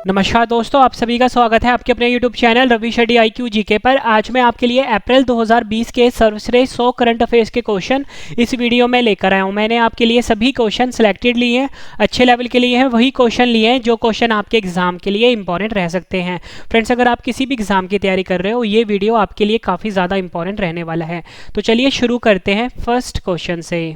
नमस्कार दोस्तों, आप सभी का स्वागत है आपके अपने YouTube channel Ravi Shetty IQ GK पर। आज मैं आपके लिए अप्रैल 2020 के सर्वश्रेष्ठ 100 करंट अफेयर्स के क्वेश्चन इस वीडियो में लेकर आया हूं। मैंने आपके लिए सभी क्वेश्चन सिलेक्टेड लिए हैं, अच्छे लेवल के लिए हैं, वही क्वेश्चन लिए हैं जो क्वेश्चन आपके एग्जाम के लिए इंपॉर्टेंट रह सकते हैं। फ्रेंड्स, अगर आप किसी भी एग्जाम की तैयारी कर रहे हो, ये वीडियो आपके लिए काफ़ी ज़्यादा इंपॉर्टेंट रहने वाला है। तो चलिए शुरू करते हैं फर्स्ट क्वेश्चन से।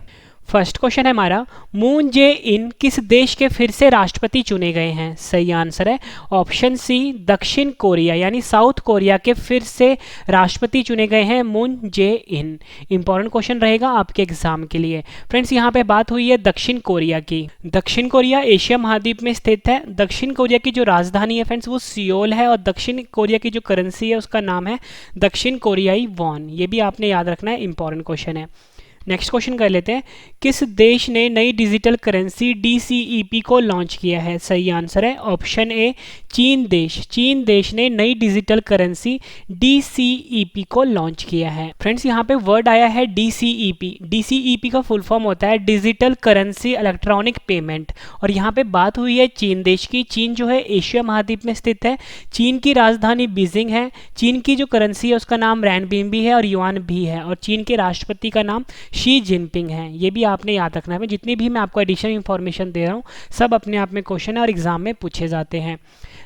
फर्स्ट क्वेश्चन है हमारा, मून जे इन किस देश के फिर से राष्ट्रपति चुने गए हैं? सही आंसर है ऑप्शन सी, दक्षिण कोरिया यानी साउथ कोरिया के फिर से राष्ट्रपति चुने गए हैं मून जे इन। इंपॉर्टेंट क्वेश्चन रहेगा आपके एग्जाम के लिए। फ्रेंड्स, यहाँ पे बात हुई है दक्षिण कोरिया की। दक्षिण कोरिया एशिया महाद्वीप में स्थित है। दक्षिण कोरिया की जो राजधानी है फ्रेंड्स वो सियोल है, और दक्षिण कोरिया की जो करेंसी है उसका नाम है दक्षिण कोरियाई वॉन। ये भी आपने याद रखना है, इंपॉर्टेंट क्वेश्चन है। नेक्स्ट क्वेश्चन कर लेते हैं, किस देश ने नई डिजिटल करेंसी DCEP को लॉन्च किया है? सही आंसर है ऑप्शन ए, चीन देश। चीन देश ने नई डिजिटल करेंसी DCEP को लॉन्च किया है। फ्रेंड्स, यहाँ पे वर्ड आया है DCEP। DCEP का फुल फॉर्म होता है डिजिटल करेंसी इलेक्ट्रॉनिक पेमेंट, और यहाँ पे बात हुई है चीन देश की। चीन जो है एशिया महाद्वीप में स्थित है। चीन की राजधानी बीजिंग है। चीन की जो करेंसी है उसका नाम रैनबीनबी है और युआन भी है, और चीन के राष्ट्रपति का नाम शी जिनपिंग है। ये भी आपने याद रखना है। जितनी भी मैं आपको एडिशनल इंफॉर्मेशन दे रहा हूँ सब अपने आप में क्वेश्चन है और एग्जाम में पूछे जाते हैं।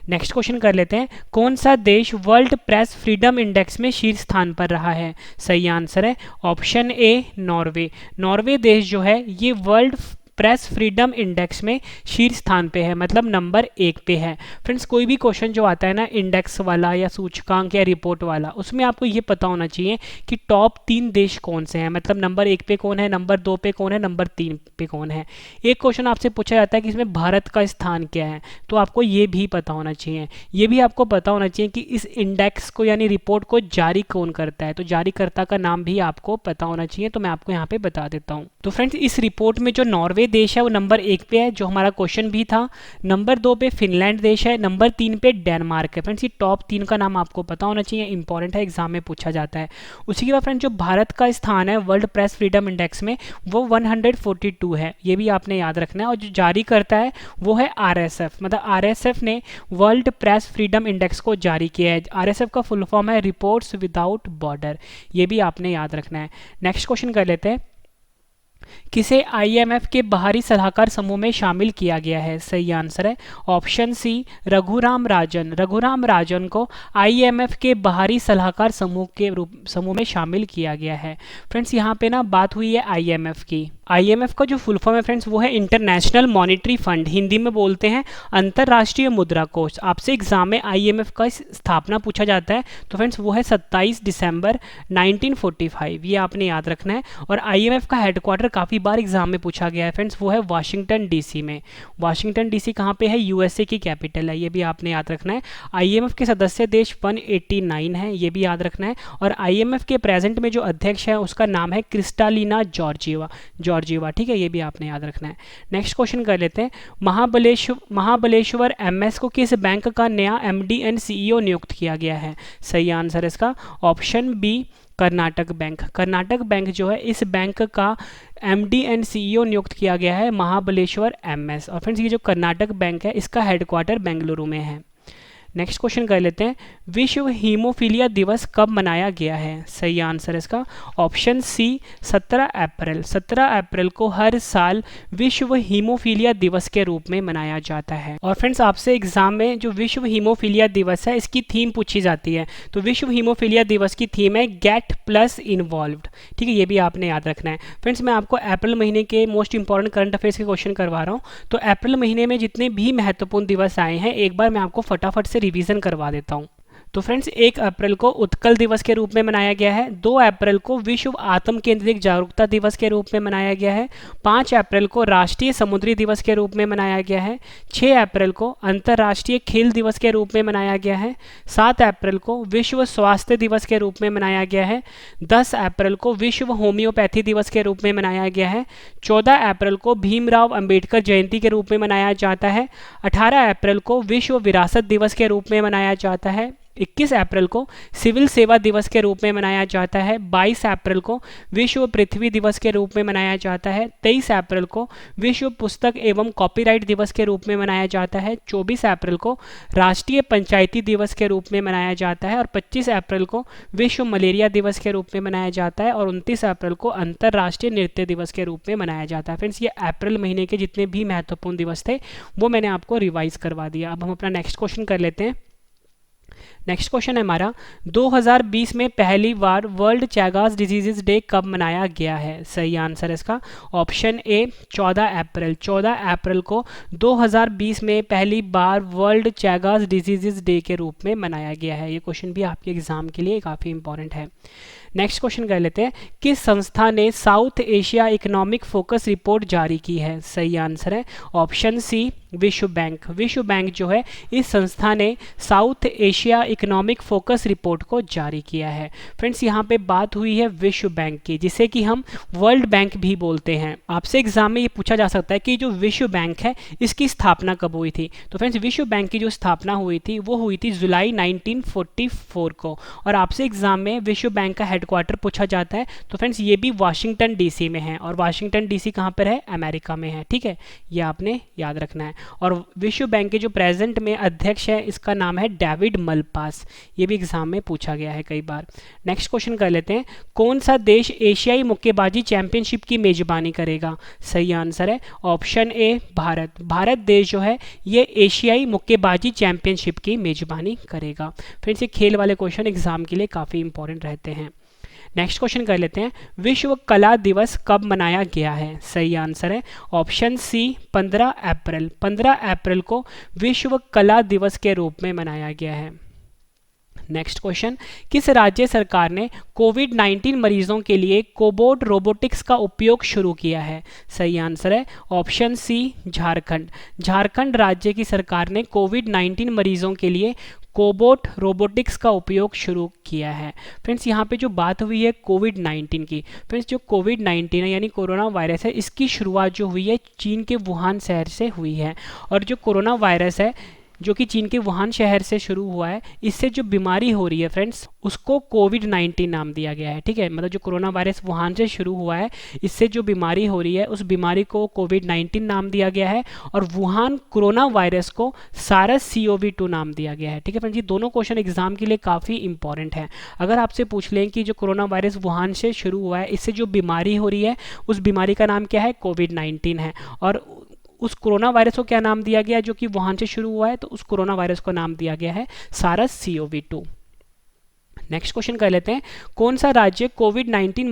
नेक्स्ट क्वेश्चन कर लेते हैं, कौन सा देश वर्ल्ड प्रेस फ्रीडम इंडेक्स में शीर्ष स्थान पर रहा है? सही आंसर है ऑप्शन ए, नॉर्वे। नॉर्वे देश जो है ये वर्ल्ड प्रेस फ्रीडम इंडेक्स में शीर्ष स्थान पे है, मतलब नंबर 1 पे है। फ्रेंड्स, कोई भी क्वेश्चन जो आता है ना इंडेक्स वाला या सूचकांक या रिपोर्ट वाला, उसमें आपको ये पता होना चाहिए कि टॉप 3 देश कौन से हैं, मतलब नंबर 1 पे कौन है, नंबर 2 पे कौन है, नंबर 3 पे कौन है। एक क्वेश्चन आपसे पूछा जाता है कि इसमें भारत का स्थान क्या है, तो आपको ये भी पता होना चाहिए। ये भी आपको पता होना चाहिए कि इस इंडेक्स को यानी रिपोर्ट को जारी कौन करता है, तो जारीकर्ता का नाम भी आपको पता होना चाहिए। तो मैं आपको यहाँ पे बता देता हूँ। तो फ्रेंड्स, इस रिपोर्ट में जो नॉर्वे देश है वो नंबर 1 पे है, जो हमारा क्वेश्चन भी था। नंबर 2 पे फिनलैंड देश है। नंबर 3 पे डेनमार्क है। फ्रेंड्स, ये टॉप 3 का नाम आपको पता होना चाहिए, इंपॉर्टेंट है, एग्जाम में पूछा जाता है। उसी के बाद फ्रेंड्स, जो भारत का स्थान है वर्ल्ड प्रेस फ्रीडम इंडेक्स में वो 142 है। ये भी आपने याद रखना है। और जो जारी करता है वो है RSF, मतलब RSF ने वर्ल्ड प्रेस फ्रीडम इंडेक्स को जारी किया है। RSF का फुल फॉर्म है रिपोर्ट्स विदाउट बॉर्डर। ये भी आपने याद रखना है। नेक्स्ट क्वेश्चन कर लेते हैं, किसे IMF के बाहरी सलाहकार समूह में शामिल किया गया है? सही आंसर है ऑप्शन सी, रघुराम राजन। रघुराम राजन को IMF के बाहरी सलाहकार समूह में शामिल किया गया है। फ्रेंड्स, यहाँ पे ना बात हुई है IMF की। IMF का जो फुल फॉर्म है फ्रेंड्स वो है इंटरनेशनल मॉनिटरी फंड, हिंदी में बोलते हैं अंतर्राष्ट्रीय मुद्रा कोष। आपसे एग्जाम में IMF का स्थापना पूछा जाता है, तो फ्रेंड्स वो है 27 दिसंबर 1945। ये आपने याद रखना है। और IMF का हेडक्वार्टर काफ़ी बार एग्जाम में पूछा गया है फ्रेंड्स, वो है वाशिंगटन DC में। वाशिंगटन DC कहाँ पे है? USA की कैपिटल है। ये भी आपने याद रखना है। IMF के सदस्य देश 189 है, ये भी याद रखना है। और IMF के प्रेजेंट में जो अध्यक्ष है उसका नाम है क्रिस्टालिना जॉर्जिवा। ठीक है, ये भी आपने याद रखना है। नेक्स्ट क्वेश्चन कर लेते हैं, महाबलेश्वर MS को किस बैंक का नया MD एंड CEO नियुक्त किया गया है? सही आंसर है इसका option B, Karnataka bank. Karnataka bank जो है इस बैंक का MD एंड CEO नियुक्त किया गया है महाबलेश्वर MS। और फ्रेंड्स, ये जो कर्नाटक बैंक है इसका हेडक्वार्टर बेंगलुरु में है। नेक्स्ट क्वेश्चन कर लेते हैं, विश्व हीमोफीलिया दिवस कब मनाया गया है? सही आंसर है इसका ऑप्शन सी, 17 अप्रैल। 17 अप्रैल को हर साल विश्व हीमोफीलिया दिवस के रूप में मनाया जाता है। और फ्रेंड्स, आपसे एग्जाम में जो विश्व हीमोफीलिया दिवस है इसकी थीम पूछी जाती है। तो विश्व हीमोफीलिया दिवस की थीम है गेट प्लस इन्वॉल्व्ड। ठीक है, ये भी आपने याद रखना है। फ्रेंड्स, मैं आपको अप्रैल महीने के मोस्ट इंपॉर्टेंट करंट अफेयर्स के क्वेश्चन करवा रहा हूँ। तो अप्रैल महीने में जितने भी महत्वपूर्ण दिवस आए हैं एक बार मैं आपको फटाफट से रिवीजन करवा देता हूं। तो फ्रेंड्स, 1 अप्रैल को उत्कल दिवस के रूप में मनाया गया है। 2 अप्रैल को विश्व आत्म केंद्रित जागरूकता दिवस के रूप में मनाया गया है। 5 अप्रैल को राष्ट्रीय समुद्री दिवस के रूप में मनाया गया है। 6 अप्रैल को अंतर्राष्ट्रीय खेल दिवस के रूप में मनाया गया है। 7 अप्रैल को विश्व स्वास्थ्य दिवस के रूप में मनाया गया है। 10 अप्रैल को विश्व होम्योपैथी दिवस के रूप में मनाया गया है। 14 अप्रैल को भीमराव अंबेडकर जयंती के रूप में मनाया जाता है। 18 अप्रैल को विश्व विरासत दिवस के रूप में मनाया जाता है। 21 अप्रैल को सिविल सेवा दिवस के रूप में मनाया जाता है। 22 अप्रैल को विश्व पृथ्वी दिवस के रूप में मनाया जाता है। 23 अप्रैल को विश्व पुस्तक एवं कॉपीराइट दिवस के रूप में मनाया जाता है। 24 अप्रैल को राष्ट्रीय पंचायती दिवस के रूप में मनाया जाता है और 25 अप्रैल को विश्व मलेरिया दिवस के रूप में मनाया जाता है और 29 अप्रैल को अंतर्राष्ट्रीय नृत्य दिवस के रूप में मनाया जाता है। फ्रेंड्स, ये अप्रैल महीने के जितने भी महत्वपूर्ण दिवस थे वो मैंने आपको रिवाइज करवा दिया। अब हम अपना नेक्स्ट क्वेश्चन कर लेते हैं। नेक्स्ट क्वेश्चन है हमारा, 2020 में पहली बार वर्ल्ड चैगास डिजीजेस डे कब मनाया गया है? सही आंसर है इसका ऑप्शन ए 14 अप्रैल। 14 अप्रैल को 2020 में पहली बार वर्ल्ड चैगास डिजीजेस डे के रूप में मनाया गया है। ये क्वेश्चन भी आपके एग्जाम के लिए काफ़ी इंपॉर्टेंट है। नेक्स्ट क्वेश्चन कर लेते हैं, किस संस्था ने south Asia economic focus report जारी की है? सही आंसर है ऑप्शन सी विश्व बैंक। विश्व बैंक जो है इस संस्था ने south Asia economic focus report को जारी किया है। फ्रेंड्स, यहाँ पे बात हुई है विश्व बैंक की, जिसे कि हम वर्ल्ड बैंक भी बोलते हैं। आपसे एग्जाम में ये पूछा जा सकता है कि जो विश्व बैंक है इसकी स्थापना कब हुई थी? तो फ्रेंड्स, विश्व बैंक की जो स्थापना हुई थी वो हुई थी जुलाई 1944 को। और आपसे एग्जाम में विश्व बैंक का हेडक्वार्टर पूछा जाता है, तो फ्रेंड्स ये भी वाशिंगटन डीसी में है। और वाशिंगटन डीसी कहाँ पर है? अमेरिका में है। ठीक है, ये आपने याद रखना है। और विश्व बैंक के जो प्रेजेंट में अध्यक्ष है इसका नाम है डेविड मलपास। ये भी एग्जाम में पूछा गया है कई बार। नेक्स्ट क्वेश्चन कर लेते हैं, कौन सा देश एशियाई मुक्केबाजी चैंपियनशिप की मेजबानी करेगा? सही आंसर है ऑप्शन ए भारत। भारत देश जो है ये एशियाई मुक्केबाजी चैंपियनशिप की मेजबानी करेगा। फ्रेंड्स, ये खेल वाले क्वेश्चन एग्जाम के लिए काफ़ी इंपॉर्टेंट रहते हैं। नेक्स्ट क्वेश्चन कर लेते हैं, विश्व कला दिवस कब मनाया गया है? सही आंसर है ऑप्शन सी 15 अप्रैल। 15 अप्रैल को विश्व कला दिवस के रूप में मनाया गया है। नेक्स्ट क्वेश्चन, किस राज्य सरकार ने कोविड-19 मरीजों के लिए कोबोट रोबोटिक्स का उपयोग शुरू किया है? सही आंसर है ऑप्शन सी झारखंड। झारखंड राज्य की सरकार ने कोविड-19 मरीजों के लिए कोबोट रोबोटिक्स का उपयोग शुरू किया है। फ्रेंड्स, यहाँ पे जो बात हुई है कोविड-19 की, फ्रेंड्स जो कोविड-19 है यानी कोरोना वायरस है, इसकी शुरुआत जो हुई है चीन के वुहान शहर से हुई है। और जो कोरोना वायरस है जो कि चीन के वुहान शहर से शुरू हुआ है, इससे जो बीमारी हो रही है फ्रेंड्स उसको कोविड-19 नाम दिया गया है। ठीक है, मतलब जो कोरोना वायरस वुहान से शुरू हुआ है, इससे जो बीमारी हो रही है उस बीमारी को कोविड-19 नाम दिया गया है। और वुहान कोरोना वायरस को सारस CoV-2 नाम दिया गया है। ठीक है फ्रेंड्स, ये दोनों क्वेश्चन एग्जाम के लिए काफ़ी इंपॉर्टेंट है। अगर आपसे पूछ लें कि जो कोरोना वायरस वुहान से शुरू हुआ है, इससे जो बीमारी हो रही है उस बीमारी का नाम क्या है? कोविड-19 है। और उस कोरोना वायरस को क्या नाम दिया गया जो कि वुहान से शुरू हुआ है? तो उस कोरोना वायरस को नाम दिया गया है सारस CoV-2। नेक्स्ट क्वेश्चन कर लेते हैं, कौन सा राज्य कोविड-19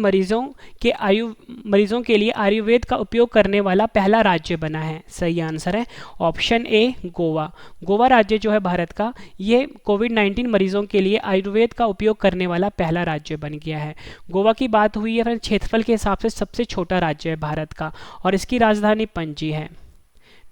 मरीजों के लिए आयुर्वेद का उपयोग करने वाला पहला राज्य बना है? सही आंसर है ऑप्शन ए गोवा। गोवा राज्य जो है भारत का, ये कोविड-19 मरीजों के लिए आयुर्वेद का उपयोग करने वाला पहला राज्य बन गया है। गोवा की बात हुई है फिर क्षेत्रफल के हिसाब से सबसे छोटा राज्य है भारत का और इसकी राजधानी पणजी है।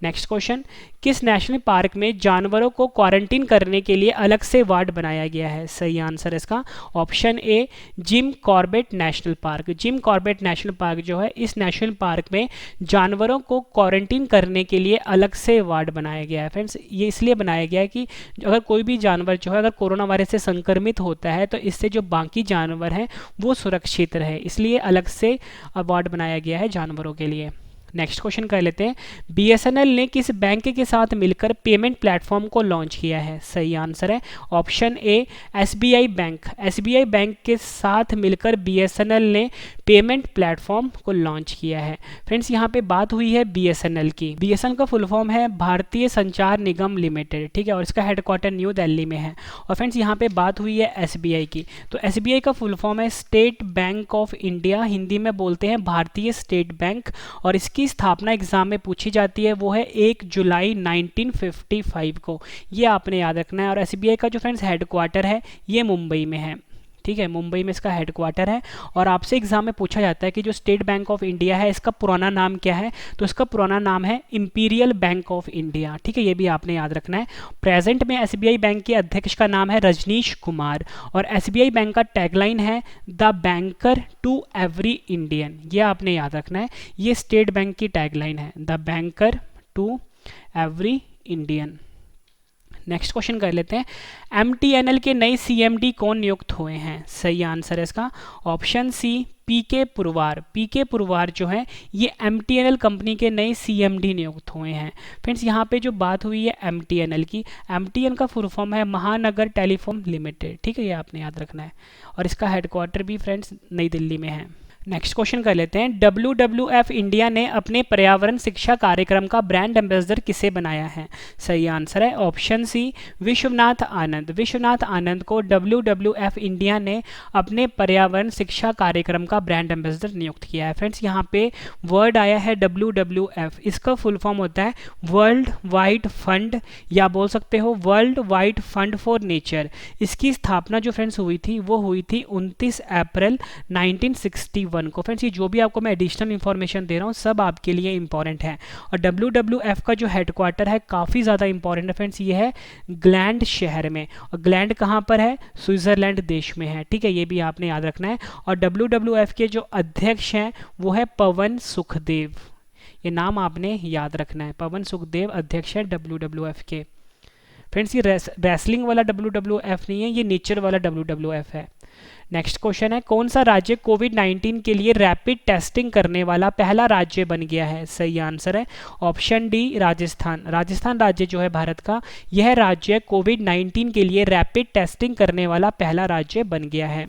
नेक्स्ट क्वेश्चन, किस नेशनल पार्क में जानवरों को क्वारंटीन करने के लिए अलग से वार्ड बनाया गया है? सही आंसर है इसका option A Jim Corbett national park. Jim Corbett national park जो है, इस नेशनल पार्क में जानवरों को क्वारंटीन करने के लिए अलग से वार्ड बनाया गया है। फ्रेंड्स, ये इसलिए बनाया गया है कि अगर कोई भी जानवर जो है अगर कोरोना वायरस से संक्रमित होता है तो इससे जो बाकी जानवर हैं वो सुरक्षित रहे, इसलिए अलग से वार्ड बनाया गया है जानवरों के लिए। नेक्स्ट क्वेश्चन कर लेते हैं, BSNL ने किस बैंक के साथ मिलकर पेमेंट प्लेटफॉर्म को लॉन्च किया है? सही आंसर है ऑप्शन ए SBI बैंक। SBI बैंक के साथ मिलकर BSNL ने पेमेंट प्लेटफॉर्म को लॉन्च किया है। फ्रेंड्स, यहाँ पे बात हुई है BSNL की। BSNL का फुल फॉर्म है भारतीय संचार निगम लिमिटेड। ठीक है, और इसका हेडक्वार्टर न्यू दिल्ली में है। और फ्रेंड्स, यहाँ पे बात हुई है SBI की, तो SBI का फुल फॉर्म है state bank of India, Hindi में बोलते हैं भारतीय स्टेट बैंक। और इसकी स्थापना एग्जाम में पूछी जाती है वो है 1 जुलाई 1955 को। ये आपने याद रखना है। और SBI का जो फ्रेंड्स हेडक्वार्टर है ये मुंबई में है। ठीक है, मुंबई में इसका हेडक्वार्टर है। और आपसे एग्जाम में पूछा जाता है कि जो स्टेट बैंक ऑफ इंडिया है इसका पुराना नाम क्या है? तो इसका पुराना नाम है इंपीरियल बैंक ऑफ इंडिया। ठीक है, ये भी आपने याद रखना है। प्रेजेंट में SBI बैंक के अध्यक्ष का नाम है रजनीश कुमार। और SBI बैंक का टैगलाइन है the banker to every Indian. ये आपने याद रखना है, ये स्टेट बैंक की टैगलाइन है the banker to every Indian. Next question कर लेते हैं, MTNL के नए CMD कौन नियुक्त हुए हैं? सही आंसर है इसका ऑप्शन सी पीके पुरवार। पीके पुरवार जो है ये MTNL कंपनी के नए CMD नियुक्त हुए हैं। फ्रेंड्स यहाँ पे जो बात हुई है MTNL की, MTN का फुल फॉर्म है महानगर टेलीफोन लिमिटेड, ठीक है, ये आपने याद रखना है। और इसका हेडक्वार्टर भी फ्रेंड्स नई दिल्ली में है। नेक्स्ट क्वेश्चन कर लेते हैं, WWF इंडिया ने अपने पर्यावरण शिक्षा कार्यक्रम का ब्रांड एम्बेसडर किसे बनाया है? सही आंसर है ऑप्शन सी विश्वनाथ आनंद। विश्वनाथ आनंद को WWF इंडिया ने अपने पर्यावरण शिक्षा कार्यक्रम का ब्रांड एम्बेसडर नियुक्त किया है। फ्रेंड्स यहाँ पे वर्ड आया है WWF, इसका फुल फॉर्म होता है वर्ल्ड वाइड फंड, या बोल सकते हो world wide fund for nature. इसकी स्थापना जो फ्रेंड्स हुई थी वो हुई थी 29 अप्रैल 1961 को। फ्रेंड्स ये जो भी आपको मैं एडिशनल इन्फॉर्मेशन दे रहा हूँ सब आपके लिए इंपॉर्टेंट है। और WWF का जो हेडक्वार्टर है काफ़ी ज़्यादा इंपॉर्टेंट है फ्रेंड्स, ये है ग्लैंड शहर में। और ग्लैंड कहाँ पर है? स्विट्जरलैंड देश में है, ठीक है, ये भी आपने याद रखना है। और WWF के जो अध्यक्ष हैं वो है पवन सुखदेव, ये नाम आपने याद रखना है। पवन सुखदेव अध्यक्ष है WWF के। फ्रेंड्स ये रेसलिंग वाला WWF नहीं है, ये नेचर वाला WWF है। नेक्स्ट क्वेश्चन है, कौन सा राज्य कोविड-19 के लिए रैपिड टेस्टिंग करने वाला पहला राज्य बन गया है? सही आंसर है ऑप्शन डी राजस्थान। राजस्थान राज्य जो है भारत का, यह राज्य कोविड-19 के लिए रैपिड टेस्टिंग करने वाला पहला राज्य बन गया है।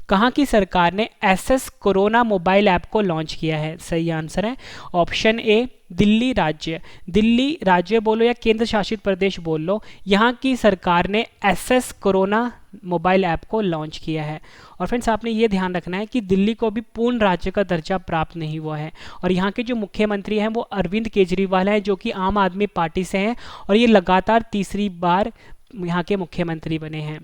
कहाँ की सरकार ने SS कोरोना मोबाइल ऐप को लॉन्च किया है? सही आंसर है ऑप्शन ए दिल्ली राज्य। दिल्ली राज्य बोलो या केंद्र शासित प्रदेश बोल लो, यहाँ की सरकार ने SS कोरोना मोबाइल ऐप को लॉन्च किया है। और फ्रेंड्स आपने ये ध्यान रखना है कि दिल्ली को भी पूर्ण राज्य का दर्जा प्राप्त नहीं हुआ है। और यहाँ के जो मुख्यमंत्री हैं वो अरविंद केजरीवाल हैं, जो कि आम आदमी पार्टी से हैं, और ये लगातार तीसरी बार यहाँ के मुख्यमंत्री बने हैं।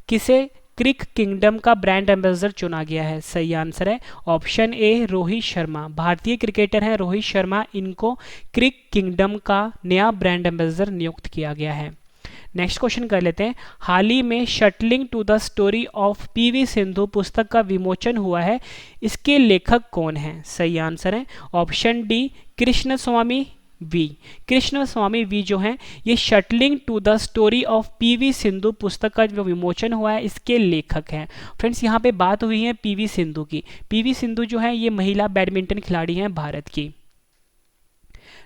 किसे क्रिक किंगडम का ब्रांड एम्बेसडर चुना गया है? सही आंसर है ऑप्शन ए रोहित शर्मा। भारतीय क्रिकेटर हैं रोहित शर्मा, इनको क्रिक किंगडम का नया ब्रांड एम्बेसडर नियुक्त किया गया है। नेक्स्ट क्वेश्चन कर लेते हैं, हाल ही में shuttling to the story of PV Sindhu पुस्तक का विमोचन हुआ है, इसके लेखक कौन हैं? सही आंसर है option D Krishna Swamy V. Krishna Swamy V जो हैं ये shuttling to the story of PV Sindhu पुस्तक का जो विमोचन हुआ है इसके लेखक हैं। फ्रेंड्स यहाँ पे बात हुई है PV सिंधु की। PV सिंधु जो है ये महिला बैडमिंटन खिलाड़ी हैं भारत की।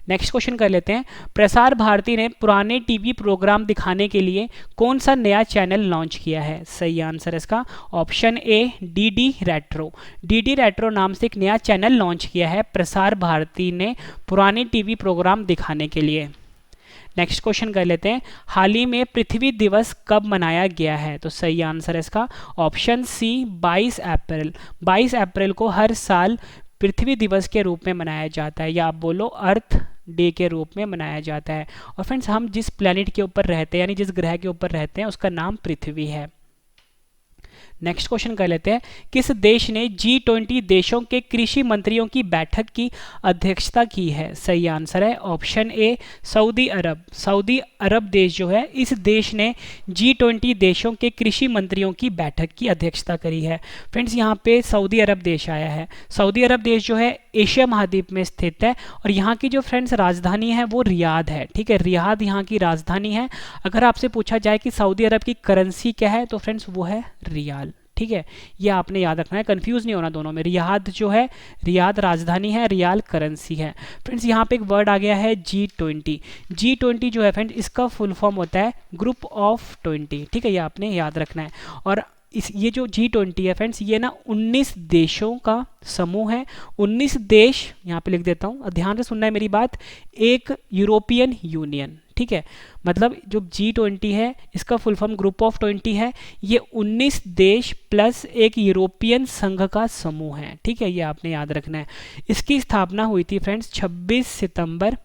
नेक्स्ट क्वेश्चन कर लेते हैं, प्रसार भारती ने पुराने टीवी प्रोग्राम दिखाने के लिए कौन सा नया चैनल लॉन्च किया है? सही आंसर है इसका option A DD retro. DD retro नाम से एक नया चैनल लॉन्च किया है प्रसार भारती ने पुराने टीवी प्रोग्राम दिखाने के लिए। नेक्स्ट क्वेश्चन कर लेते हैं, हाल ही में पृथ्वी दिवस कब मनाया गया है? तो सही आंसर है इसका ऑप्शन सी 22 अप्रैल। 22 अप्रैल को हर साल पृथ्वी दिवस के रूप में मनाया जाता है, या आप बोलो अर्थ डे के रूप में मनाया जाता है। और फ्रेंड्स हम जिस प्लेनेट के ऊपर रहते हैं यानी जिस ग्रह के ऊपर रहते हैं उसका नाम पृथ्वी है। नेक्स्ट क्वेश्चन कर लेते हैं, किस देश ने G20 देशों के कृषि मंत्रियों की बैठक की अध्यक्षता की है? सही आंसर है option A Saudi Arab. Saudi Arab देश जो है इस देश ने G20 देशों के कृषि मंत्रियों की बैठक की अध्यक्षता करी है। फ्रेंड्स यहाँ पे सऊदी अरब देश आया है। सऊदी अरब देश जो है एशिया महाद्वीप में स्थित है, और यहाँ की जो फ्रेंड्स राजधानी है वो रियाद है, ठीक है, रियाद यहाँ की राजधानी है। अगर आपसे पूछा जाए कि सऊदी अरब की करेंसी क्या है तो फ्रेंड्स वो है रियाल, ठीक है, ये आपने याद रखना है, कंफ्यूज नहीं होना दोनों में। रियाद जो है रियाद राजधानी है, रियाल करेंसी है। फ्रेंड्स यहाँ पे एक वर्ड आ गया है G20। G20 जो है फ्रेंड्स इसका फुल फॉर्म होता है ग्रुप ऑफ 20, ठीक है, ये आपने याद रखना है। और ये जो G20 है फ्रेंड्स ये ना 19 देशों का समूह है। 19 देश यहाँ पे लिख देता हूँ, ध्यान से सुनना है मेरी बात, एक यूरोपियन यूनियन, ठीक है, मतलब जो G20 है इसका फुल फॉर्म ग्रुप ऑफ 20 है, ये 19 देश प्लस एक यूरोपियन संघ का समूह है, ठीक है, ये आपने याद रखना है। इसकी स्थापना हुई थी फ्रेंड्स 26 सितंबर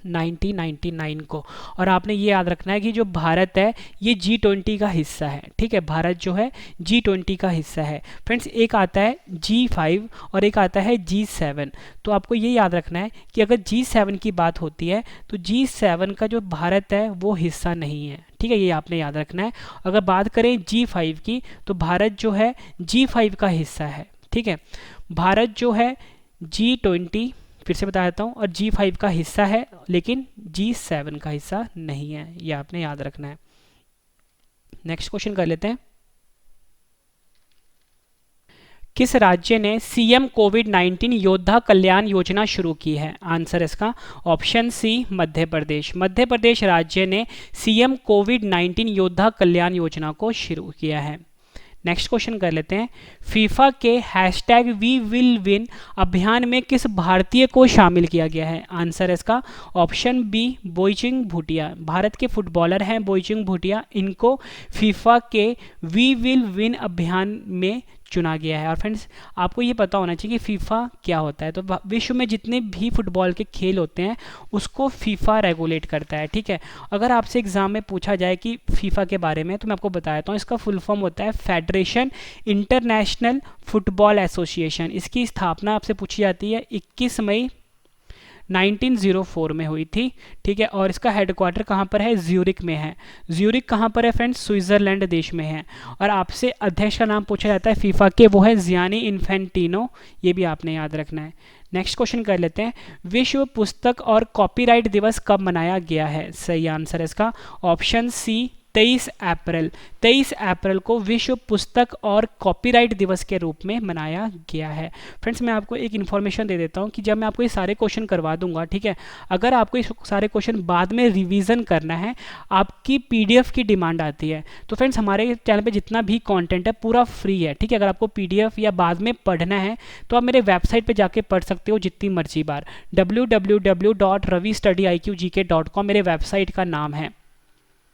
1999 को। और आपने ये याद रखना है कि जो भारत है ये G20 का हिस्सा है, ठीक है, भारत जो है G20 का हिस्सा है। फ्रेंड्स एक आता है G5 और एक आता है G7। तो आपको ये याद रखना है कि अगर G7 की बात होती है तो G7 का जो भारत है वो हिस्सा नहीं है, ठीक है, ये आपने याद रखना है। अगर बात करें G5 की तो भारत जो है G5 का हिस्सा है, ठीक है। भारत जो है G20 फिर से बता देता हूँ, और G5 का हिस्सा है लेकिन G7 का हिस्सा नहीं है, ये आपने याद रखना है। नेक्स्ट क्वेश्चन कर लेते हैं। किस राज्य ने सीएम कोविड-19 योद्धा कल्याण योजना शुरू की है? आंसर इसका ऑप्शन सी मध्य प्रदेश। मध्य प्रदेश राज्य ने सीएम कोविड-19 योद्धा कल्याण योजना को शुरू किया है। नेक्स्ट क्वेश्चन कर लेते हैं। फीफा के #WeWillWin अभियान में किस भारतीय को शामिल किया गया है? आंसर इसका ऑप्शन बी बोईचिंग भूटिया। भारत के फुटबॉलर हैं बोईचिंग भूटिया, इनको फीफा के वी विल विन अभियान में चुना गया है। और फ्रेंड्स, आपको ये पता होना चाहिए कि फीफा क्या होता है। तो विश्व में जितने भी फुटबॉल के खेल होते हैं उसको फीफा रेगुलेट करता है, ठीक है। अगर आपसे एग्जाम में पूछा जाए कि फीफा के बारे में, तो मैं आपको बता देता हूँ, इसका फुल फॉर्म होता है फेडरेशन इंटरनेशनल फुटबॉल एसोसिएशन। इसकी स्थापना आपसे पूछी जाती है 21 मई 1904 में हुई थी, ठीक है। और इसका हेडक्वार्टर कहाँ पर है? ज्यूरिक में है। ज्यूरिक कहाँ पर है फ्रेंड्स? स्विट्जरलैंड देश में है। और आपसे अध्यक्ष का नाम पूछा जाता है फीफा के, वो है जियानी इन्फेंटिनो, ये भी आपने याद रखना है। नेक्स्ट क्वेश्चन कर लेते हैं। विश्व पुस्तक और कॉपीराइट दिवस कब मनाया गया है? सही आंसर है इसका ऑप्शन सी 23 अप्रैल। 23 अप्रैल को विश्व पुस्तक और कॉपीराइट दिवस के रूप में मनाया गया है। फ्रेंड्स, मैं आपको एक इन्फॉर्मेशन दे देता हूं कि जब मैं आपको ये सारे क्वेश्चन करवा दूंगा, ठीक है, अगर आपको ये सारे क्वेश्चन बाद में रिवीजन करना है, आपकी पीडीएफ की डिमांड आती है। तो फ्रेंड्स, हमारे चैनल पे जितना भी कंटेंट है पूरा फ्री है, ठीक है। अगर आपको पीडीएफ या बाद में पढ़ना है तो आप मेरे वेबसाइट पे जाके पढ़ सकते हो जितनी मर्जी बार। www.ravistudiiqgk.com मेरे वेबसाइट का नाम है।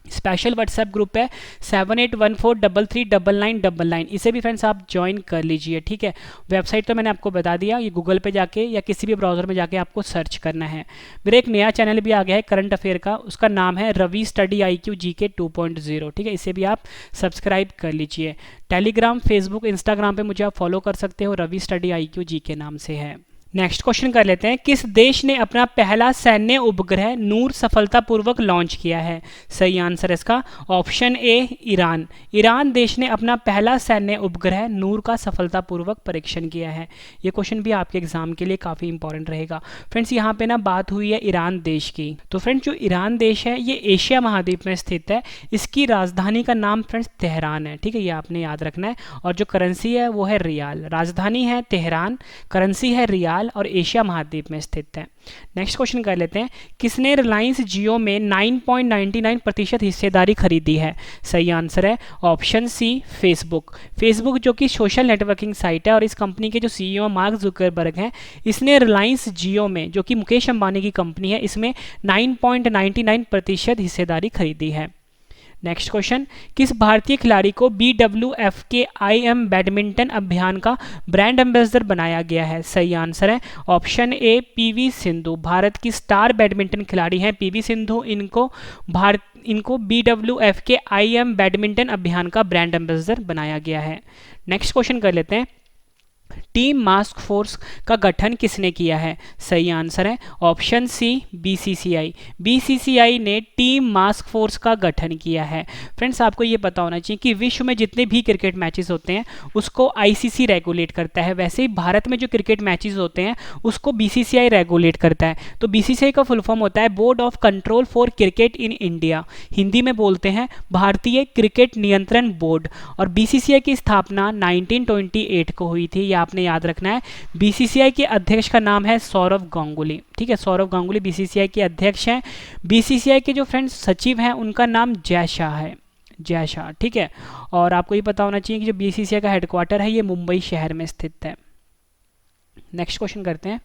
स्पेशल व्हाट्सएप ग्रुप है 7814339999, इसे भी फ्रेंड्स आप ज्वाइन कर लीजिए, ठीक है। वेबसाइट तो मैंने आपको बता दिया, ये गूगल पे जाके या किसी भी ब्राउजर में जाके आपको सर्च करना है। मेरा एक नया चैनल भी आ गया है करंट अफेयर का, उसका नाम है रवि स्टडी IQ GK 2.0, ठीक है। इसे भी आप सब्सक्राइब कर लीजिए। टेलीग्राम, फेसबुक, इंस्टाग्राम पे मुझे आप फॉलो कर सकते हो, रवि स्टडी IQ GK नाम से है। नेक्स्ट क्वेश्चन कर लेते हैं। किस देश ने अपना पहला सैन्य उपग्रह नूर सफलतापूर्वक लॉन्च किया है? सही आंसर इसका ऑप्शन ए ईरान। ईरान देश ने अपना पहला सैन्य उपग्रह नूर का सफलतापूर्वक परीक्षण किया है। ये क्वेश्चन भी आपके एग्जाम के लिए काफ़ी इंपॉर्टेंट रहेगा। फ्रेंड्स, यहाँ पे ना बात हुई है ईरान देश की। तो फ्रेंड्स, जो ईरान देश है ये एशिया महाद्वीप में स्थित है। इसकी राजधानी का नाम फ्रेंड्स तेहरान है, ठीक है, ये आपने याद रखना है। और जो करेंसी है वो है रियाल। राजधानी है तेहरान, करेंसी है रियाल और एशिया महाद्वीप में स्थित है। नेक्स्ट क्वेश्चन कर लेते हैं। किसने रिलायंस जियो में 9.99% हिस्सेदारी खरीदी है? सही आंसर है ऑप्शन सी फेसबुक। फेसबुक जो कि सोशल नेटवर्किंग साइट है और इस कंपनी के जो CEO मार्क जुकरबर्ग हैं, इसने रिलायंस जियो में, जो कि मुकेश अंबानी की कंपनी है, इसमें 9.99% हिस्सेदारी खरीदी है। Next question. किस भारतीय खिलाड़ी को BWFKIM बैडमिंटन अभियान का ब्रांड एम्बेसडर बनाया गया है? सही आंसर है ऑप्शन ए PV सिंधु। भारत की स्टार बैडमिंटन खिलाड़ी हैं PV सिंधु। इनको BWFKIM बैडमिंटन अभियान का ब्रांड एम्बेसडर बनाया गया है। नेक्स्ट क्वेश्चन कर लेते हैं। टीम मास्क फोर्स का गठन किसने किया है? सही आंसर है ऑप्शन सी BCCI। BCCI ने टीम मास्क फोर्स का गठन किया है। फ्रेंड्स, आपको ये पता होना चाहिए कि विश्व में जितने भी क्रिकेट मैचेस होते हैं उसको ICC रेगुलेट करता है। वैसे ही भारत में जो क्रिकेट मैचेस होते हैं उसको BCCI रेगुलेट करता है। तो BCCI का फुल फॉर्म होता है board of control for cricket in India. Hindi में बोलते हैं भारतीय क्रिकेट नियंत्रण बोर्ड। और BCCI की स्थापना 1928 को हुई थी, आपने याद रखना है। BCCI के अध्यक्ष का नाम है सौरव गांगुली, ठीक है। सौरव गांगुली BCCI के अध्यक्ष हैं। BCCI के जो फ्रेंड्स सचिव हैं उनका नाम जय शाह है, जय शाह, ठीक है। और आपको ये पता होना चाहिए कि जो BCCI का हेडक्वार्टर है ये मुंबई शहर में स्थित है। नेक्स्ट क्वेश्चन करते हैं।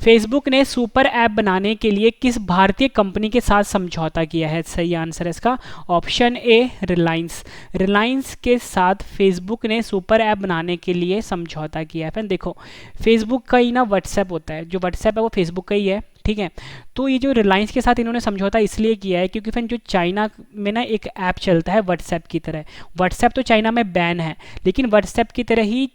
फेसबुक ने सुपर ऐप बनाने के लिए किस भारतीय कंपनी के साथ समझौता किया है? सही आंसर है इसका ऑप्शन ए रिलायंस। रिलायंस के साथ फेसबुक ने सुपर ऐप बनाने के लिए समझौता किया है। फिर देखो, फेसबुक का ही ना व्हाट्सएप होता है, जो व्हाट्सएप है वो फेसबुक का ही है, ठीक है। तो ये जो रिलायंस के साथ इन्होंने समझौता इसलिए किया है क्योंकि फिर जो चाइना में ना एक ऐप चलता है व्हाट्सएप की तरह। व्हाट्सएप तो चाइना में बैन है, लेकिन व्हाट्सएप की तरह ही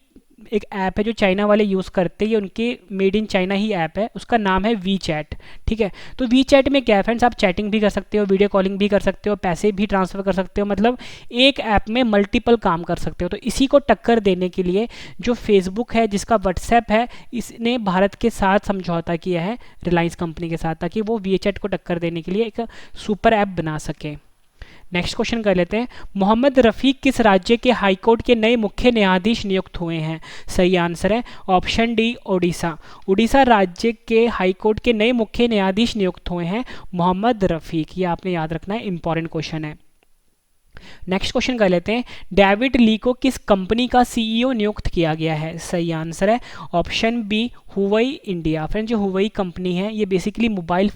एक ऐप है जो चाइना वाले यूज़ करते हैं, ये उनके made in China he app है, उसका नाम है वी चैट। ठीक है, तो वी चैट में क्या है फ्रेंड्स, आप चैटिंग भी कर सकते हो, वीडियो कॉलिंग भी कर सकते हो, पैसे भी ट्रांसफ़र कर सकते हो, मतलब एक ऐप में मल्टीपल काम कर सकते हो। तो इसी को टक्कर देने के लिए जो फेसबुक है, जिसका व्हाट्सएप है, इसने भारत के साथ समझौता किया है रिलायंस कंपनी के साथ, ताकि वो वी चैट को टक्कर देने के लिए एक सुपर ऐप बना सके। नेक्स्ट क्वेश्चन कर लेते हैं, मोहम्मद रफ़ीक किस राज्य के हाईकोर्ट के नए मुख्य न्यायाधीश नियुक्त हुए हैं? सही आंसर है ऑप्शन डी उड़ीसा। उड़ीसा राज्य के हाईकोर्ट के नए मुख्य न्यायाधीश नियुक्त हुए हैं मोहम्मद रफ़ीक। ये आपने याद रखना है, इंपॉर्टेंट क्वेश्चन है। नेक्स्ट क्वेश्चन कर लेते हैं, डेविड ली को किस कंपनी का सीईओ नियुक्त किया गया है? सही आंसर है option B Huawei India. Friend, जो हुवई कंपनी है ये बेसिकली मोबाइल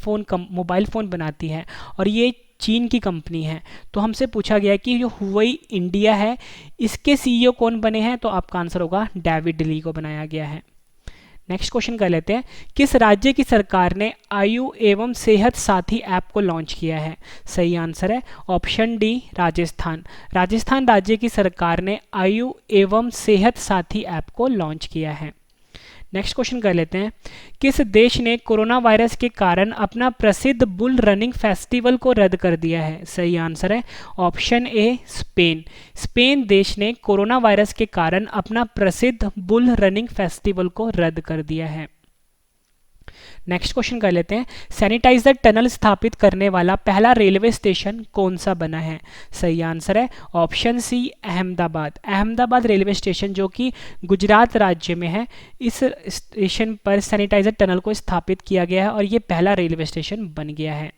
फ़ोन बनाती है और ये चीन की कंपनी है। तो हमसे पूछा गया कि जो हुवई इंडिया है इसके सीईओ कौन बने हैं, तो आपका आंसर होगा डेविड ली को बनाया गया है। नेक्स्ट क्वेश्चन कर लेते हैं, किस राज्य की सरकार ने आयु एवं सेहत साथी ऐप को लॉन्च किया है? सही आंसर है ऑप्शन डी राजस्थान। राजस्थान राज्य की सरकार ने आयु एवं सेहत साथी ऐप को लॉन्च किया है। नेक्स्ट क्वेश्चन कर लेते हैं, किस देश ने कोरोना वायरस के कारण अपना प्रसिद्ध बुल रनिंग फेस्टिवल को रद्द कर दिया है? सही आंसर है ऑप्शन ए स्पेन। स्पेन देश ने कोरोना वायरस के कारण अपना प्रसिद्ध बुल रनिंग फेस्टिवल को रद्द कर दिया है। नेक्स्ट क्वेश्चन कर लेते हैं, सैनिटाइजर टनल स्थापित करने वाला पहला रेलवे स्टेशन कौन सा बना है? सही आंसर है option C Ahmedabad. Ahmedabad railway station जो कि गुजरात राज्य में है, इस स्टेशन पर सैनिटाइजर टनल को स्थापित किया गया है और ये पहला रेलवे स्टेशन बन गया है।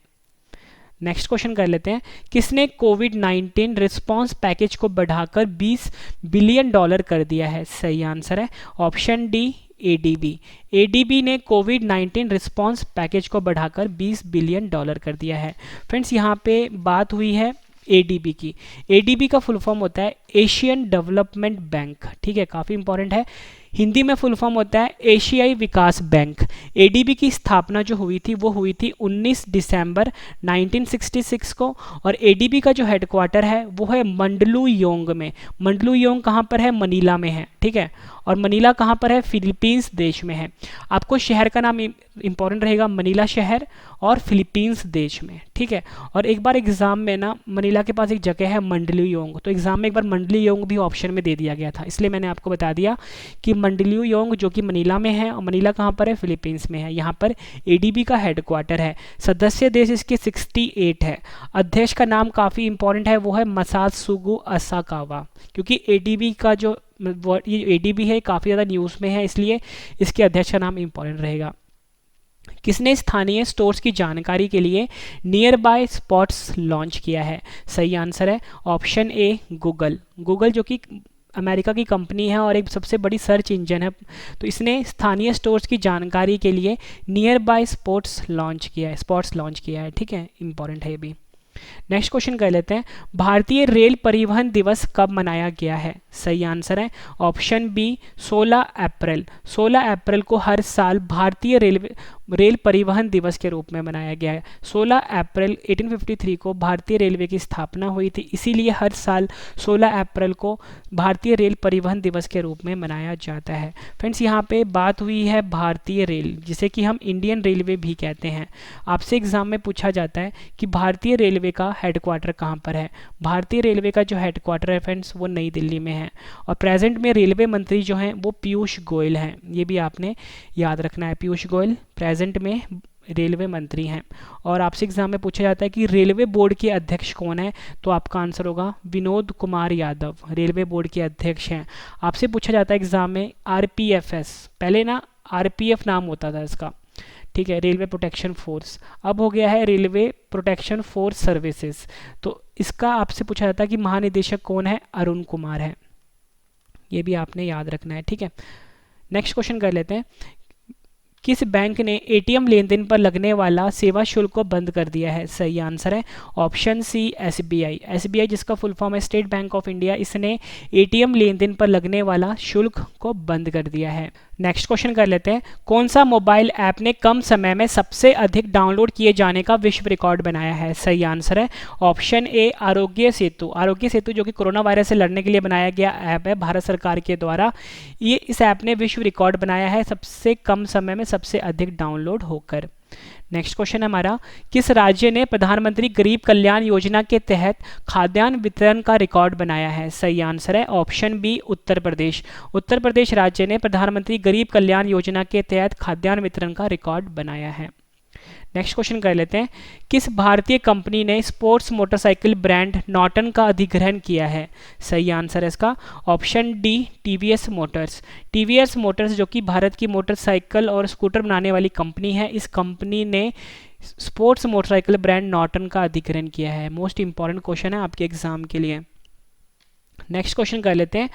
नेक्स्ट क्वेश्चन कर लेते हैं, किसने कोविड-19 रिस्पांस पैकेज को बढ़ाकर $20 बिलियन कर दिया है? सही आंसर है ऑप्शन डी एडीबी। एडीबी ने कोविड-19 रिस्पांस पैकेज को बढ़ाकर $20 बिलियन कर दिया है। फ्रेंड्स, यहाँ पे बात हुई है एडीबी की। एडीबी का फुल फॉर्म होता है एशियन डेवलपमेंट बैंक। ठीक है, काफ़ी इंपॉर्टेंट है। हिंदी में फुल फॉर्म होता है एशियाई विकास बैंक। एडीबी की स्थापना जो हुई थी वो हुई थी 19 दिसंबर 1966 को और एडीबी का जो हेडक्वार्टर है वो है मंडलूयोंग में। मंडलूयोंग कहाँ पर है? मनीला में है। ठीक है, और मनीला कहाँ पर है? फिलीपींस देश में है। आपको शहर का नाम इंपॉर्टेंट रहेगा, मनीला शहर और फिलीपींस देश में। ठीक है, और एक बार एग्जाम में ना मनीला के पास एक जगह है मंडलूयोंग, तो एग्जाम में एक बार मंडलूयोंग भी ऑप्शन में दे दिया गया था, इसलिए मैंने आपको बता दिया कि मंडलूयोंग जो कि मनीला में है, और मनीला कहाँ पर है? फिलीपींस में है। यहाँ पर एडीबी का हेडक्वार्टर है। सदस्य देश इसके 68 है। अध्यक्ष का नाम काफ़ी इंपॉर्टेंट है, वो है मसात्सुगु असाकावा, क्योंकि एडीबी का जो ये एडीबी है काफ़ी ज़्यादा न्यूज़ में है, इसलिए इसके अध्यक्ष का नाम इंपॉर्टेंट रहेगा। किसने स्थानीय स्टोर्स की जानकारी के लिए नियर बाय स्पॉट्स लॉन्च किया है? सही आंसर है ऑप्शन ए गूगल। गूगल जो कि अमेरिका की कंपनी है और एक सबसे बड़ी सर्च इंजन है, तो इसने स्थानीय स्टोर्स की जानकारी के लिए नियर बाय स्पॉट्स लॉन्च किया है। ठीक है, इंपॉर्टेंट है ये भी। नेक्स्ट क्वेश्चन कर लेते हैं, भारतीय रेल परिवहन दिवस कब मनाया गया है? सही आंसर है ऑप्शन बी 16 अप्रैल। 16 अप्रैल को हर साल भारतीय रेल परिवहन दिवस के रूप में मनाया गया है। 16 अप्रैल 1853 को भारतीय रेलवे की स्थापना हुई थी, इसीलिए हर साल 16 अप्रैल को भारतीय रेल परिवहन दिवस के रूप में मनाया जाता है। फ्रेंड्स, यहाँ पे बात हुई है भारतीय रेल, जिसे कि हम इंडियन रेलवे भी कहते हैं। आपसे एग्जाम में पूछा जाता है कि भारतीय रेलवे का हेडक्वार्टर कहाँ पर है? भारतीय रेलवे का जो हेडक्वार्टर है फ्रेंड्स वो नई दिल्ली में है, और प्रेजेंट में रेलवे मंत्री जो हैं वो पीयूष गोयल हैं। ये भी आपने याद रखना है, पीयूष गोयल प्रेजेंट में रेलवे मंत्री हैं। और आपसे एग्जाम में पूछा जाता है कि रेलवे बोर्ड के अध्यक्ष कौन है, तो आपका आंसर होगा विनोद कुमार यादव, रेलवे बोर्ड के अध्यक्ष हैं। आपसे पूछा जाता है एग्जाम में आरपीएफएस, पहले ना आरपीएफ नाम होता था इसका, ठीक है, रेलवे प्रोटेक्शन फोर्स, अब हो गया है रेलवे प्रोटेक्शन फोर्स सर्विसेज। तो इसका आपसे पूछा जाता है कि महानिदेशक कौन है? अरुण कुमार है। ये भी आपने याद रखना है। ठीक है, नेक्स्ट क्वेश्चन कर लेते हैं, किस बैंक ने एटीएम लेन देन पर लगने वाला सेवा शुल्क को बंद कर दिया है? सही आंसर है ऑप्शन सी एसबीआई। एसबीआई जिसका फुल फॉर्म है स्टेट बैंक ऑफ इंडिया, इसने एटीएम लेन देन पर लगने वाला शुल्क को बंद कर दिया है। नेक्स्ट क्वेश्चन कर लेते हैं, कौन सा मोबाइल ऐप ने कम समय में सबसे अधिक डाउनलोड किए जाने का विश्व रिकॉर्ड बनाया है? सही आंसर है ऑप्शन ए आरोग्य सेतु। आरोग्य सेतु जो कि कोरोना वायरस से लड़ने के लिए बनाया गया ऐप है भारत सरकार के द्वारा, ये इस ऐप ने विश्व रिकॉर्ड बनाया है सबसे कम समय में सबसे अधिक डाउनलोड होकर। नेक्स्ट क्वेश्चन है हमारा, किस राज्य ने प्रधानमंत्री गरीब कल्याण योजना के तहत खाद्यान्न वितरण का रिकॉर्ड बनाया है? सही आंसर है ऑप्शन बी उत्तर प्रदेश। उत्तर प्रदेश राज्य ने प्रधानमंत्री गरीब कल्याण योजना के तहत खाद्यान्न वितरण का रिकॉर्ड बनाया है। नेक्स्ट क्वेश्चन कर लेते हैं, किस भारतीय कंपनी ने स्पोर्ट्स मोटरसाइकिल ब्रांड नॉर्टन का अधिग्रहण किया है? सही आंसर है इसका option D TVS Motors. TVS Motors जो कि भारत की मोटरसाइकिल और स्कूटर बनाने वाली कंपनी है, इस कंपनी ने स्पोर्ट्स मोटरसाइकिल ब्रांड नॉर्टन का अधिग्रहण किया है। मोस्ट इंपॉर्टेंट क्वेश्चन है आपके एग्जाम के लिए। नेक्स्ट क्वेश्चन कर लेते हैं,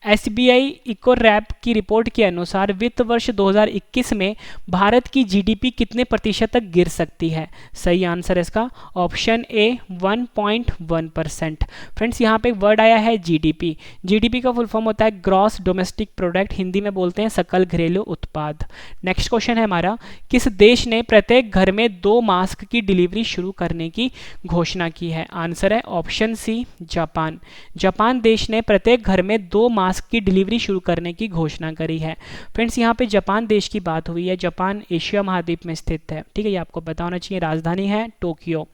एसबीआई इकोरैप की रिपोर्ट के अनुसार वित्त वर्ष 2021 में भारत की जीडीपी कितने प्रतिशत तक गिर सकती है? सही आंसर है इसका ऑप्शन ए 1.1%। फ्रेंड्स यहाँ पे एक वर्ड आया है जीडीपी। जीडीपी का फुल फॉर्म होता है ग्रॉस डोमेस्टिक प्रोडक्ट, हिंदी में बोलते हैं सकल घरेलू उत्पाद। नेक्स्ट क्वेश्चन है हमारा, किस देश ने प्रत्येक घर में 2 मास्क की डिलीवरी शुरू करने की घोषणा की है? आंसर है ऑप्शन सी जापान। जापान देश ने प्रत्येक घर में 2 मास्क की डिलीवरी शुरू करने की घोषणा करी है। फ्रेंड्स यहाँ पे जापान देश की बात हुई है। जापान एशिया महाद्वीप में स्थित है, ठीक है, ये आपको पता होना चाहिए। राजधानी है टोक्यो।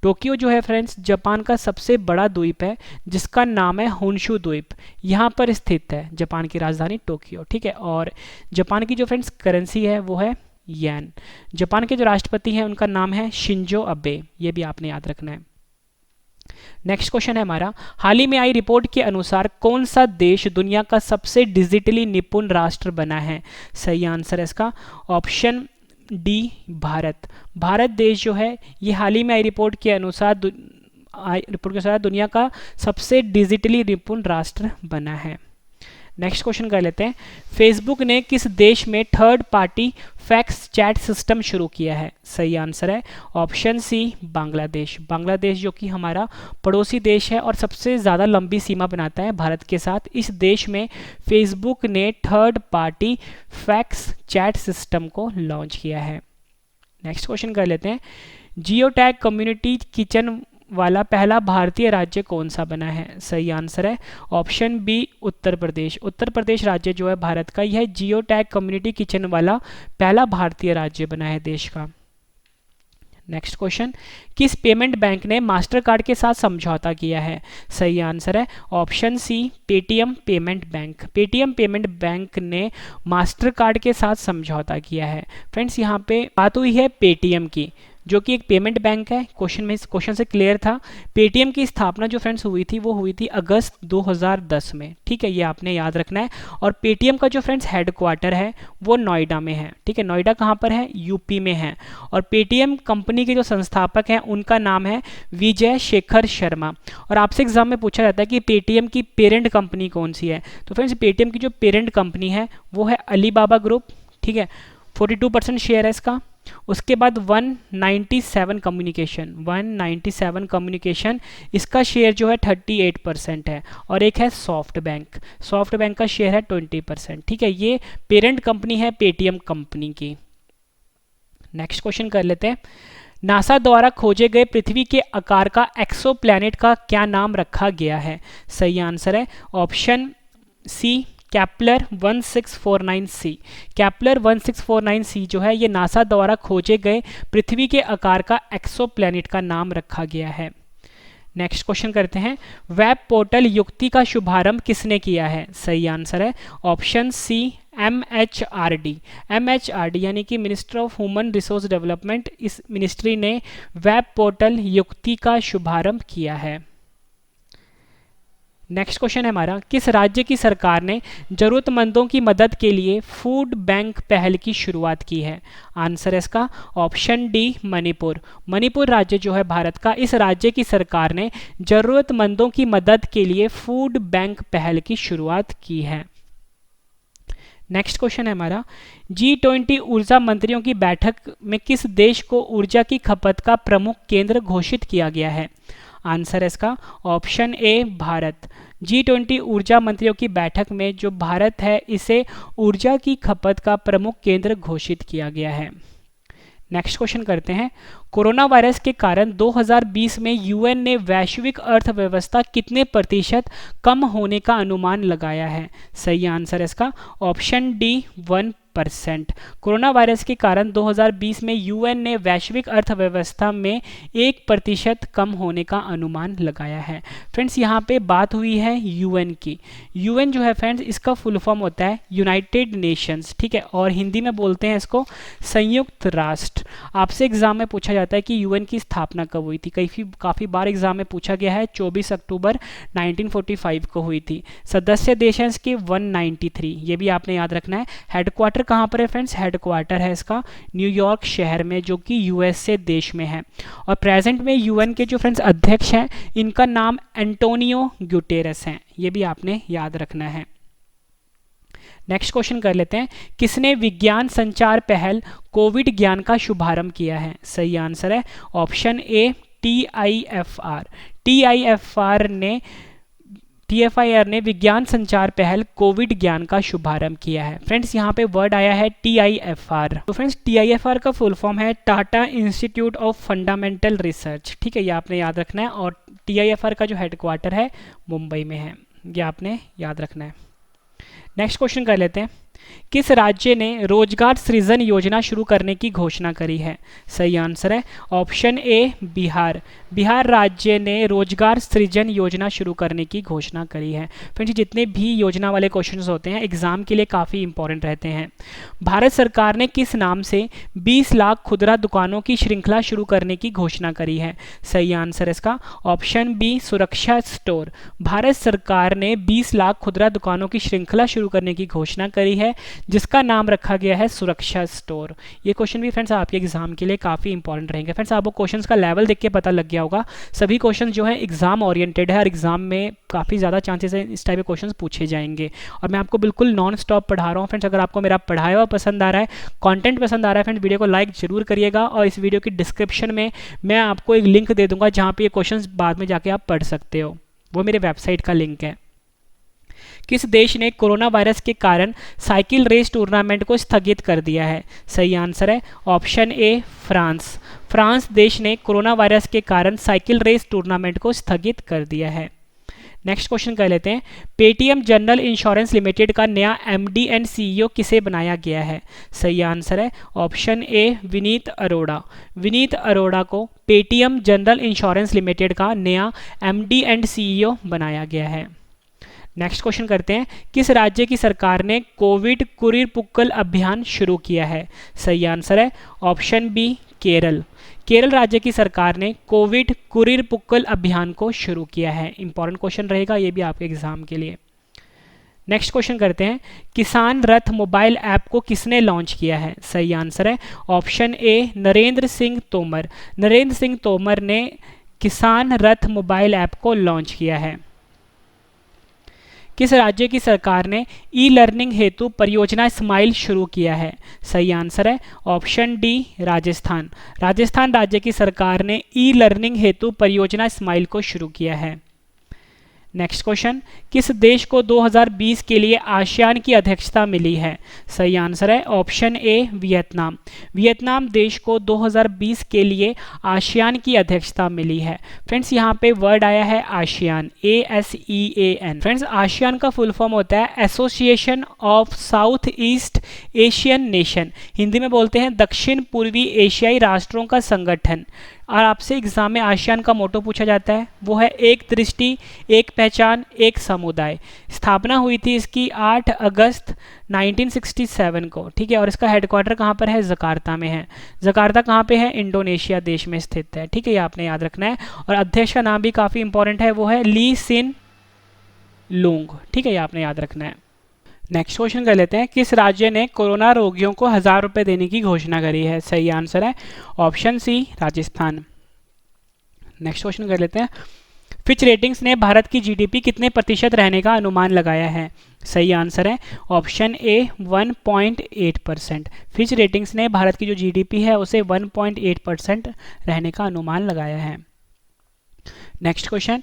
टोक्यो जो है फ्रेंड्स जापान का सबसे बड़ा द्वीप है जिसका नाम है होन्शु द्वीप, यहाँ पर स्थित है जापान की राजधानी टोक्यो, ठीक है। और जापान की जो फ्रेंड्स करेंसी है वो है येन। जापान के जो राष्ट्रपति हैं उनका नाम है शिंजो अबे, ये भी आपने याद रखना है। नेक्स्ट क्वेश्चन है हमारा, हाल ही में आई रिपोर्ट के अनुसार कौन सा देश दुनिया का सबसे डिजिटली निपुण राष्ट्र बना है? सही आंसर है इसका ऑप्शन डी भारत। भारत देश जो है ये हाल ही में आई रिपोर्ट के अनुसार दुनिया का सबसे डिजिटली निपुण राष्ट्र बना है। नेक्स्ट क्वेश्चन कर लेते हैं, फेसबुक ने किस देश में third party fax chat system शुरू किया है? सही आंसर है ऑप्शन सी बांग्लादेश। बांग्लादेश जो कि हमारा पड़ोसी देश है और सबसे ज़्यादा लंबी सीमा बनाता है भारत के साथ, इस देश में फेसबुक ने third party fax chat system को लॉन्च किया है। नेक्स्ट क्वेश्चन कर लेते हैं, जियो टैग कम्युनिटी किचन वाला पहला भारतीय राज्य कौन सा बना है? सही आंसर है ऑप्शन बी उत्तर प्रदेश। उत्तर प्रदेश राज्य जो है भारत का, यह जियो टैग कम्युनिटी किचन वाला पहला भारतीय राज्य बना है देश का। नेक्स्ट क्वेश्चन, किस पेमेंट बैंक ने मास्टर कार्ड के साथ समझौता किया है? सही आंसर है option C Paytm payment bank. Paytm payment bank ने मास्टर कार्ड के साथ समझौता किया है। फ्रेंड्स यहाँ पे बात हुई है पेटीएम की, जो कि एक पेमेंट बैंक है। क्वेश्चन से क्लियर था। पेटीएम की स्थापना जो फ्रेंड्स हुई थी वो हुई थी अगस्त 2010 में, ठीक है, ये आपने याद रखना है। और पेटीएम का जो फ्रेंड्स हेडक्वार्टर है वो नोएडा में है, ठीक है। नोएडा कहाँ पर है? यूपी में है। और पेटीएम कंपनी के जो संस्थापक हैं उनका नाम है विजय शेखर शर्मा। और आपसे एग्जाम में पूछा जाता है कि पेटीएम की पेरेंट कंपनी कौन सी है, तो फ्रेंड्स पेटीएम की जो पेरेंट कंपनी है वो है अलीबाबा ग्रुप, ठीक है, 42% शेयर है इसका। उसके बाद 197 कम्युनिकेशन, इसका शेयर जो है 38% है। और एक है सॉफ्ट बैंक का शेयर है 20%, ठीक है। ये पेरेंट कंपनी है पेटीएम कंपनी की। नेक्स्ट क्वेश्चन कर लेते हैं, नासा द्वारा खोजे गए पृथ्वी के आकार का एक्सोप्लैनेट का क्या नाम रखा गया है? सही आंसर है ऑप्शन सी कैप्लर 1649c। कैप्लर 1649c जो है ये नासा द्वारा खोजे गए पृथ्वी के आकार का एक्सोप्लैनेट का नाम रखा गया है। नेक्स्ट क्वेश्चन करते हैं, वेब पोर्टल युक्ति का शुभारंभ किसने किया है? सही आंसर है ऑप्शन सी MHRD यानी कि minister of human resource development, इस मिनिस्ट्री ने वेब पोर्टल युक्ति का शुभारंभ किया है। नेक्स्ट क्वेश्चन है हमारा, किस राज्य की सरकार ने जरूरतमंदों की मदद के लिए फूड बैंक पहल की शुरुआत की है? आंसर है इसका ऑप्शन डी मणिपुर। मणिपुर राज्य जो है भारत का, इस राज्य की सरकार ने जरूरतमंदों की मदद के लिए फूड बैंक पहल की शुरुआत की है। नेक्स्ट क्वेश्चन है हमारा, G20 ऊर्जा मंत्रियों की बैठक में किस देश को ऊर्जा की खपत का प्रमुख केंद्र घोषित किया गया है? आंसर है इसका ऑप्शन ए भारत। G20 ऊर्जा मंत्रियों की बैठक में जो भारत है इसे ऊर्जा की खपत का प्रमुख केंद्र घोषित किया गया है। नेक्स्ट क्वेश्चन करते हैं, कोरोना वायरस के कारण 2020 में यूएन ने वैश्विक अर्थव्यवस्था कितने प्रतिशत कम होने का अनुमान लगाया है? सही आंसर है इसका ऑप्शन डी 1%। कोरोना वायरस के कारण 2020 में यूएन ने वैश्विक अर्थव्यवस्था में 1% कम होने का अनुमान लगाया है। फ्रेंड्स यहाँ पे बात हुई है यूएन की। यूएन जो है फ्रेंड्स इसका फुल फॉर्म होता है यूनाइटेड नेशंस, ठीक है, और हिंदी में बोलते हैं इसको संयुक्त राष्ट्र। आपसे एग्जाम में पूछा जाता है कि यूएन की स्थापना कब हुई थी। काफ़ी बार एग्जाम में पूछा गया है। 24 अक्टूबर 1945 को हुई थी। सदस्य देश हैं इसके 193, ये भी आपने याद रखना है। हेडक्वार्टर कहाँ पर है फ्रेंड्स? हेडक्वार्टर है इसका न्यूयॉर्क शहर में, जो कि यूएसए देश में है। और प्रेजेंट में यूएन के जो फ्रेंड्स अध्यक्ष हैं इनका नाम एंटोनियो गुटेरेस है, ये भी आपने याद रखना है। नेक्स्ट क्वेश्चन कर लेते हैं, किसने विज्ञान संचार पहल कोविड ज्ञान का शुभारंभ किया है? सही आंसर है ऑप्शन ए TIFR ने विज्ञान संचार पहल कोविड ज्ञान का शुभारंभ किया है। फ्रेंड्स यहाँ पे वर्ड आया है TIFR। तो फ्रेंड्स TIFR का फुल फॉर्म है Tata institute of fundamental research, ठीक है, ये आपने याद रखना है। और TIFR का जो हेडक्वार्टर है मुंबई में है, ये आपने याद रखना है। नेक्स्ट क्वेश्चन कर लेते हैं, किस राज्य ने रोजगार सृजन योजना शुरू करने की घोषणा करी है? सही आंसर है ऑप्शन ए बिहार। बिहार राज्य ने रोजगार सृजन योजना शुरू करने की घोषणा करी है। फ्रेंड्स जितने भी योजना वाले क्वेश्चंस होते हैं एग्जाम के लिए काफ़ी इंपॉर्टेंट रहते हैं। भारत सरकार ने किस नाम से 20 लाख खुदरा दुकानों की श्रृंखला शुरू करने की घोषणा करी है? सही आंसर इसका ऑप्शन बी सुरक्षा स्टोर। भारत सरकार ने 20 लाख खुदरा दुकानों की श्रृंखला शुरू करने की घोषणा करी है, जिसका नाम रखा गया है सुरक्षा स्टोर। ये क्वेश्चन भी फ्रेंड्स आपके एग्जाम के लिए काफ़ी इंपॉर्टेंट रहेंगे। फ्रेंड्स आपको क्वेश्चंस का लेवल देख के पता लग गया होगा, सभी क्वेश्चन जो है एग्जाम ओरिएंटेड है और एग्जाम में काफ़ी ज़्यादा चांसेस है इस टाइप के क्वेश्चंस पूछे जाएंगे। और मैं आपको बिल्कुल नॉन स्टॉप पढ़ा रहा हूँ। फ्रेंड्स अगर आपको मेरा पढ़ाया हुआ पसंद आ रहा है, कंटेंट पसंद आ रहा है, फ्रेंड्स वीडियो को लाइक जरूर करिएगा। और इस वीडियो की डिस्क्रिप्शन में मैं आपको एक लिंक दे दूंगा जहाँ पे ये क्वेश्चंस बाद में जाके आप पढ़ सकते हो, वो मेरे वेबसाइट का लिंक है। किस देश ने कोरोना वायरस के कारण साइकिल रेस टूर्नामेंट को स्थगित कर दिया है? सही आंसर है ऑप्शन ए फ्रांस। फ्रांस देश ने कोरोना वायरस के कारण साइकिल रेस टूर्नामेंट को स्थगित कर दिया है। नेक्स्ट क्वेश्चन कर लेते हैं, पेटीएम जनरल इंश्योरेंस लिमिटेड का नया MD एंड CEO किसे बनाया गया है? सही आंसर है ऑप्शन ए विनीत अरोड़ा। विनीत अरोड़ा को पेटीएम जनरल इंश्योरेंस लिमिटेड का नया MD एंड CEO बनाया गया है। नेक्स्ट क्वेश्चन करते हैं, किस राज्य की सरकार ने कोविड कुरिर पुक्कल अभियान शुरू किया है? सही आंसर है ऑप्शन बी केरल। केरल राज्य की सरकार ने कोविड कुरिर पुक्कल अभियान को शुरू किया है। इंपॉर्टेंट क्वेश्चन रहेगा ये भी आपके एग्जाम के लिए। नेक्स्ट क्वेश्चन करते हैं, किसान रथ मोबाइल ऐप को किसने लॉन्च किया है? सही आंसर है ऑप्शन ए नरेंद्र सिंह तोमर। नरेंद्र सिंह तोमर ने किसान रथ मोबाइल ऐप को लॉन्च किया है। किस राज्य की सरकार ने ई लर्निंग हेतु परियोजना स्माइल शुरू किया है? सही आंसर है ऑप्शन डी राजस्थान। राजस्थान राज्य की सरकार ने ई लर्निंग हेतु परियोजना स्माइल को शुरू किया है। नेक्स्ट क्वेश्चन, किस देश को 2020 के लिए आसियान की अध्यक्षता मिली है? सही आंसर है ऑप्शन ए वियतनाम। वियतनाम देश को 2020 के लिए आसियान की अध्यक्षता मिली है। फ्रेंड्स यहाँ पे वर्ड आया है आसियान, ASEAN। फ्रेंड्स आसियान का फुल फॉर्म होता है association of south east Asian nation. Hindi में बोलते हैं दक्षिण पूर्वी एशियाई राष्ट्रों का संगठन। और आपसे एग्जाम में आसियान का मोटो पूछा जाता है, वो है एक दृष्टि, एक पहचान, एक समुदाय। स्थापना हुई थी इसकी 8 अगस्त 1967 को, ठीक है। और इसका हेडक्वार्टर कहाँ पर है? जकार्ता में है। जकार्ता कहाँ पे है? इंडोनेशिया देश में स्थित है, ठीक है, ये आपने याद रखना है। और अध्यक्ष का नाम भी काफ़ी इंपॉर्टेंट है, वो है ली सिन लूंग, ठीक है, ये आपने याद रखना है। नेक्स्ट क्वेश्चन कर लेते हैं, किस राज्य ने कोरोना रोगियों को 1000 रुपये देने की घोषणा करी है? सही आंसर है option C Rajasthan. Next question कर लेते हैं, फिच रेटिंग्स ने भारत की जीडीपी कितने प्रतिशत रहने का अनुमान लगाया है? सही आंसर है ऑप्शन ए 1.8%। फिच रेटिंग्स ने भारत की जो जीडीपी है उसे 1.8% रहने का अनुमान लगाया है। नेक्स्ट क्वेश्चन,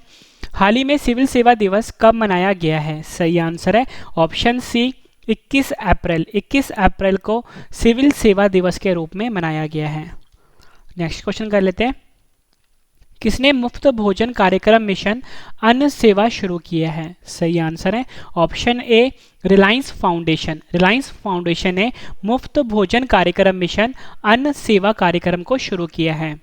हाल ही में सिविल सेवा दिवस कब मनाया गया है? सही आंसर है ऑप्शन सी 21 अप्रैल। 21 अप्रैल को सिविल सेवा दिवस के रूप में मनाया गया है। नेक्स्ट क्वेश्चन कर लेते हैं, किसने मुफ्त भोजन कार्यक्रम मिशन अन्न सेवा शुरू किया है? सही आंसर है ऑप्शन ए रिलायंस फाउंडेशन। रिलायंस फाउंडेशन ने मुफ्त भोजन कार्यक्रम मिशन अन्न सेवा कार्यक्रम को शुरू किया है।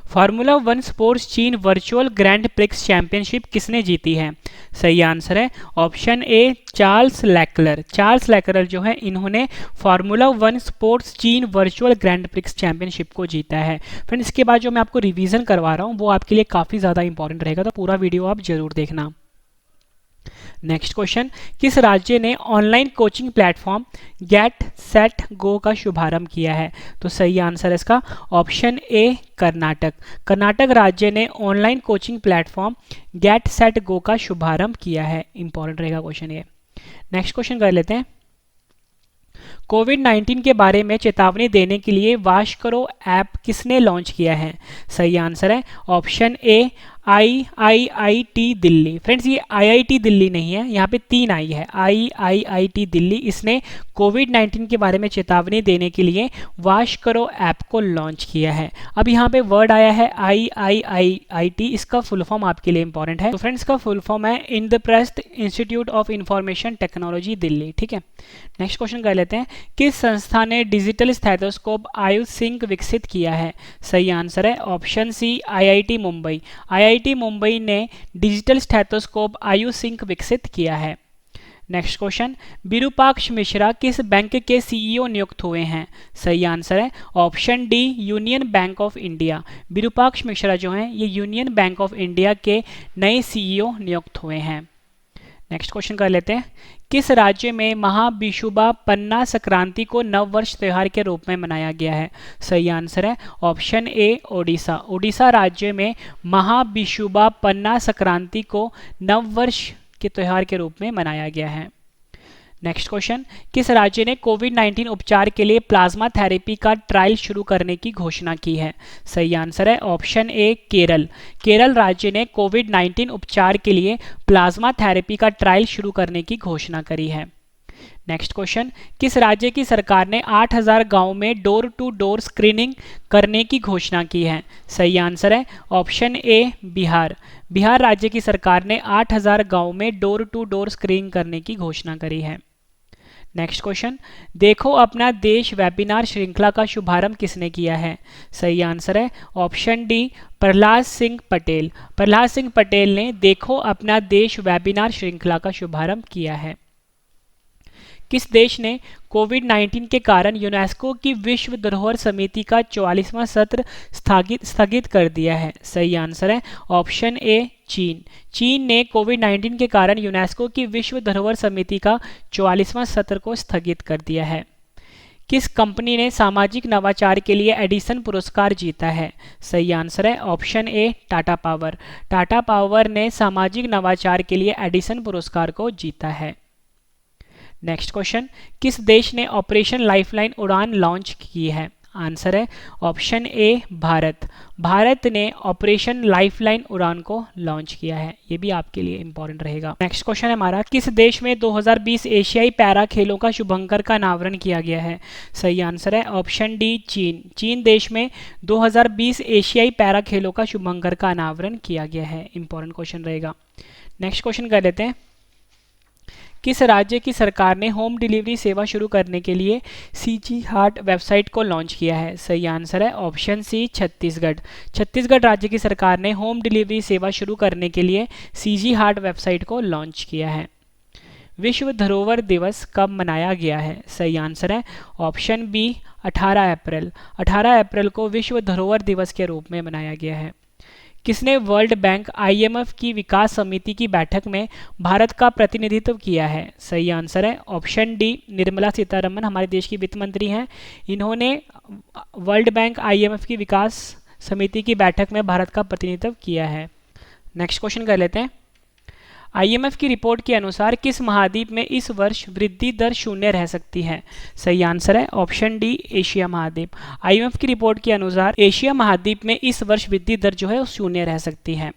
फार्मूला 1 स्पोर्ट्स चीन वर्चुअल ग्रैंड प्रिक्स चैंपियनशिप किसने जीती है? सही आंसर है option A Charles Leclerc. Charles Leclerc जो है इन्होंने फार्मूला 1 स्पोर्ट्स चीन वर्चुअल ग्रैंड प्रिक्स चैंपियनशिप को जीता है। फ्रेंड इसके बाद जो मैं आपको रिवीजन करवा रहा हूँ वो आपके लिए काफ़ी ज़्यादा इंपॉर्टेंट रहेगा, तो पूरा वीडियो आप जरूर देखना। नेक्स्ट क्वेश्चन, किस राज्य ने online coaching platform get set go का शुभारंभ किया है? तो सही आंसर है इसका ऑप्शन ए कर्नाटक। कर्नाटक राज्य ने online coaching platform get set go का शुभारंभ किया है। इंपॉर्टेंट रहेगा क्वेश्चन ये। नेक्स्ट क्वेश्चन कर लेते हैं, कोविड-19 के बारे में चेतावनी देने के लिए वाश करो ऐप किसने लॉन्च किया है? सही आंसर है ऑप्शन ए IIIT दिल्ली। फ्रेंड्स ये IIT दिल्ली नहीं है, यहाँ पे 3 आई है, IIIT दिल्ली। इसने कोविड-19 के बारे में चेतावनी देने के लिए वाश करो ऐप को लॉन्च किया है। अब यहाँ पे वर्ड आया है IIIT, इसका फुल फॉर्म आपके लिए इंपॉर्टेंट है। तो फ्रेंड्स का फुल फॉर्म है Indraprastha institute of information technology Delhi. ठीक है, नेक्स्ट क्वेश्चन कर लेते हैं, किस संस्था ने डिजिटल स्टेथोस्कोप आयुष सिंक विकसित किया है? सही आंसर है option C IIT Mumbai. IIT Mumbai ने डिजिटल स्टेथोस्कोप आयुष सिंक विकसित किया है। नेक्स्ट क्वेश्चन, विरूपाक्ष मिश्रा किस बैंक के सीईओ नियुक्त हुए हैं? सही आंसर है option D union bank of India. Virupaksha Mishra जो हैं ये यूनियन बैंक ऑफ इंडिया के नए सीईओ नियुक्त हुए हैं। नेक्स्ट क्वेश्चन कर लेते हैं, किस राज्य में महाविषुबा पन्ना संक्रांति को नववर्ष त्योहार के रूप में मनाया गया है? सही आंसर है ऑप्शन ए ओडिशा। ओडिशा राज्य में महाविषुबा पन्ना संक्रांति को नववर्ष के त्योहार के रूप में मनाया गया है। नेक्स्ट क्वेश्चन, किस राज्य ने कोविड-19 उपचार के लिए प्लाज्मा थेरेपी का ट्रायल शुरू करने की घोषणा की है? सही आंसर है ऑप्शन ए केरल। केरल राज्य ने कोविड-19 उपचार के लिए प्लाज्मा थेरेपी का ट्रायल शुरू करने की घोषणा करी है। नेक्स्ट क्वेश्चन, किस राज्य की सरकार ने 8000 गांवों में डोर टू डोर स्क्रीनिंग करने की घोषणा की है? सही आंसर है ऑप्शन ए बिहार। बिहार राज्य की सरकार ने 8000 गांवों में डोर टू डोर स्क्रीनिंग करने की घोषणा करी है। नेक्स्ट क्वेश्चन, देखो अपना देश वेबिनार श्रृंखला का शुभारंभ किसने किया है? सही आंसर है ऑप्शन डी प्रहलाद सिंह पटेल। प्रहलाद सिंह पटेल ने देखो अपना देश वेबिनार श्रृंखला का शुभारंभ किया है। किस देश ने कोविड-19 के कारण यूनेस्को की विश्व धरोहर समिति का 44वां सत्र स्थगित कर दिया है? सही आंसर है ऑप्शन ए चीन। चीन ने कोविड-19 के कारण यूनेस्को की विश्व धरोहर समिति का 44वां सत्र को स्थगित कर दिया है। किस कंपनी ने सामाजिक नवाचार के लिए एडिसन पुरस्कार जीता है? सही आंसर है ऑप्शन ए टाटा पावर। टाटा पावर ने सामाजिक नवाचार के लिए एडिसन पुरस्कार को जीता है। नेक्स्ट क्वेश्चन, किस देश ने ऑपरेशन लाइफलाइन उड़ान लॉन्च की है? आंसर है ऑप्शन ए भारत। भारत ने ऑपरेशन लाइफलाइन उड़ान को लॉन्च किया है। ये भी आपके लिए इंपॉर्टेंट रहेगा। नेक्स्ट क्वेश्चन है हमारा, किस देश में 2020 एशियाई पैरा खेलों का शुभंकर का अनावरण किया गया है? सही आंसर है ऑप्शन डी चीन। चीन देश में 2020 एशियाई पैरा खेलों का शुभंकर का अनावरण किया गया है। इंपॉर्टेंट क्वेश्चन रहेगा। नेक्स्ट क्वेश्चन कर लेते हैं, किस राज्य की सरकार ने होम डिलीवरी सेवा शुरू करने के लिए सीजी हार्ट वेबसाइट को लॉन्च किया है? सही आंसर है ऑप्शन सी छत्तीसगढ़। छत्तीसगढ़ राज्य की सरकार ने होम डिलीवरी सेवा शुरू करने के लिए सीजी हार्ट वेबसाइट को लॉन्च किया है। विश्व धरोहर दिवस कब मनाया गया है? सही आंसर है ऑप्शन बी 18 अप्रैल। 18 अप्रैल को विश्व धरोहर दिवस के रूप में मनाया गया है। किसने वर्ल्ड बैंक IMF की विकास समिति की बैठक में भारत का प्रतिनिधित्व किया है? सही आंसर है ऑप्शन डी निर्मला सीतारमण, हमारे देश की वित्त मंत्री हैं। इन्होंने वर्ल्ड बैंक IMF की विकास समिति की बैठक में भारत का प्रतिनिधित्व किया है। नेक्स्ट क्वेश्चन कर लेते हैं। आईएमएफ की रिपोर्ट के अनुसार किस महाद्वीप में इस वर्ष वृद्धि दर शून्य रह सकती है? सही आंसर है ऑप्शन डी, एशिया महाद्वीप। आईएमएफ की रिपोर्ट के अनुसार एशिया महाद्वीप में इस वर्ष वृद्धि दर जो है वो शून्य रह सकती है।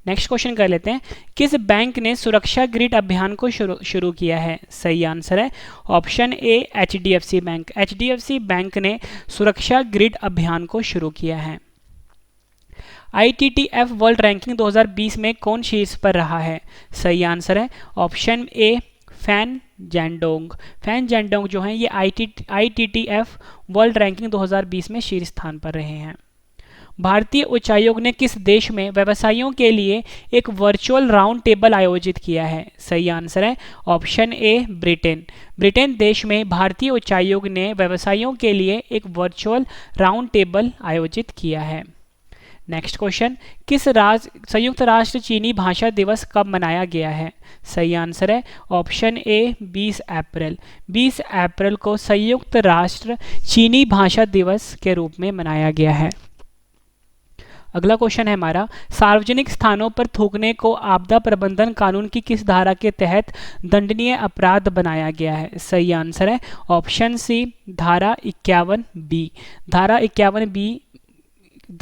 नेक्स्ट क्वेश्चन कर लेते हैं। किस बैंक ने सुरक्षा ग्रिड अभियान को शुरू किया है? सही आंसर है ऑप्शन ए, एचडीएफसी बैंक। एचडीएफसी बैंक ने सुरक्षा ग्रिड अभियान को शुरू किया है। ITTF वर्ल्ड रैंकिंग 2020 में कौन शीर्ष पर रहा है? सही आंसर है ऑप्शन ए, फैन जैंडोंग। फैन जैंडोंग जो है ये ITTF वर्ल्ड रैंकिंग 2020 में शीर्ष स्थान पर रहे हैं। भारतीय उच्चायोग ने किस देश में व्यवसायियों के लिए एक वर्चुअल राउंड टेबल आयोजित किया है? सही आंसर है ऑप्शन ए, ब्रिटेन। ब्रिटेन देश में भारतीय उच्चायोग ने व्यवसायियों के लिए एक वर्चुअल राउंड टेबल आयोजित किया है। नेक्स्ट क्वेश्चन, किस संयुक्त राष्ट्र चीनी भाषा दिवस कब मनाया गया है? सही आंसर है ऑप्शन ए, 20 अप्रैल। 20 अप्रैल को संयुक्त राष्ट्र चीनी भाषा दिवस के रूप में मनाया गया है। अगला क्वेश्चन है हमारा, सार्वजनिक स्थानों पर थूकने को आपदा प्रबंधन कानून की किस धारा के तहत दंडनीय अपराध बनाया गया है? सही आंसर है ऑप्शन सी, धारा 51B। धारा 51B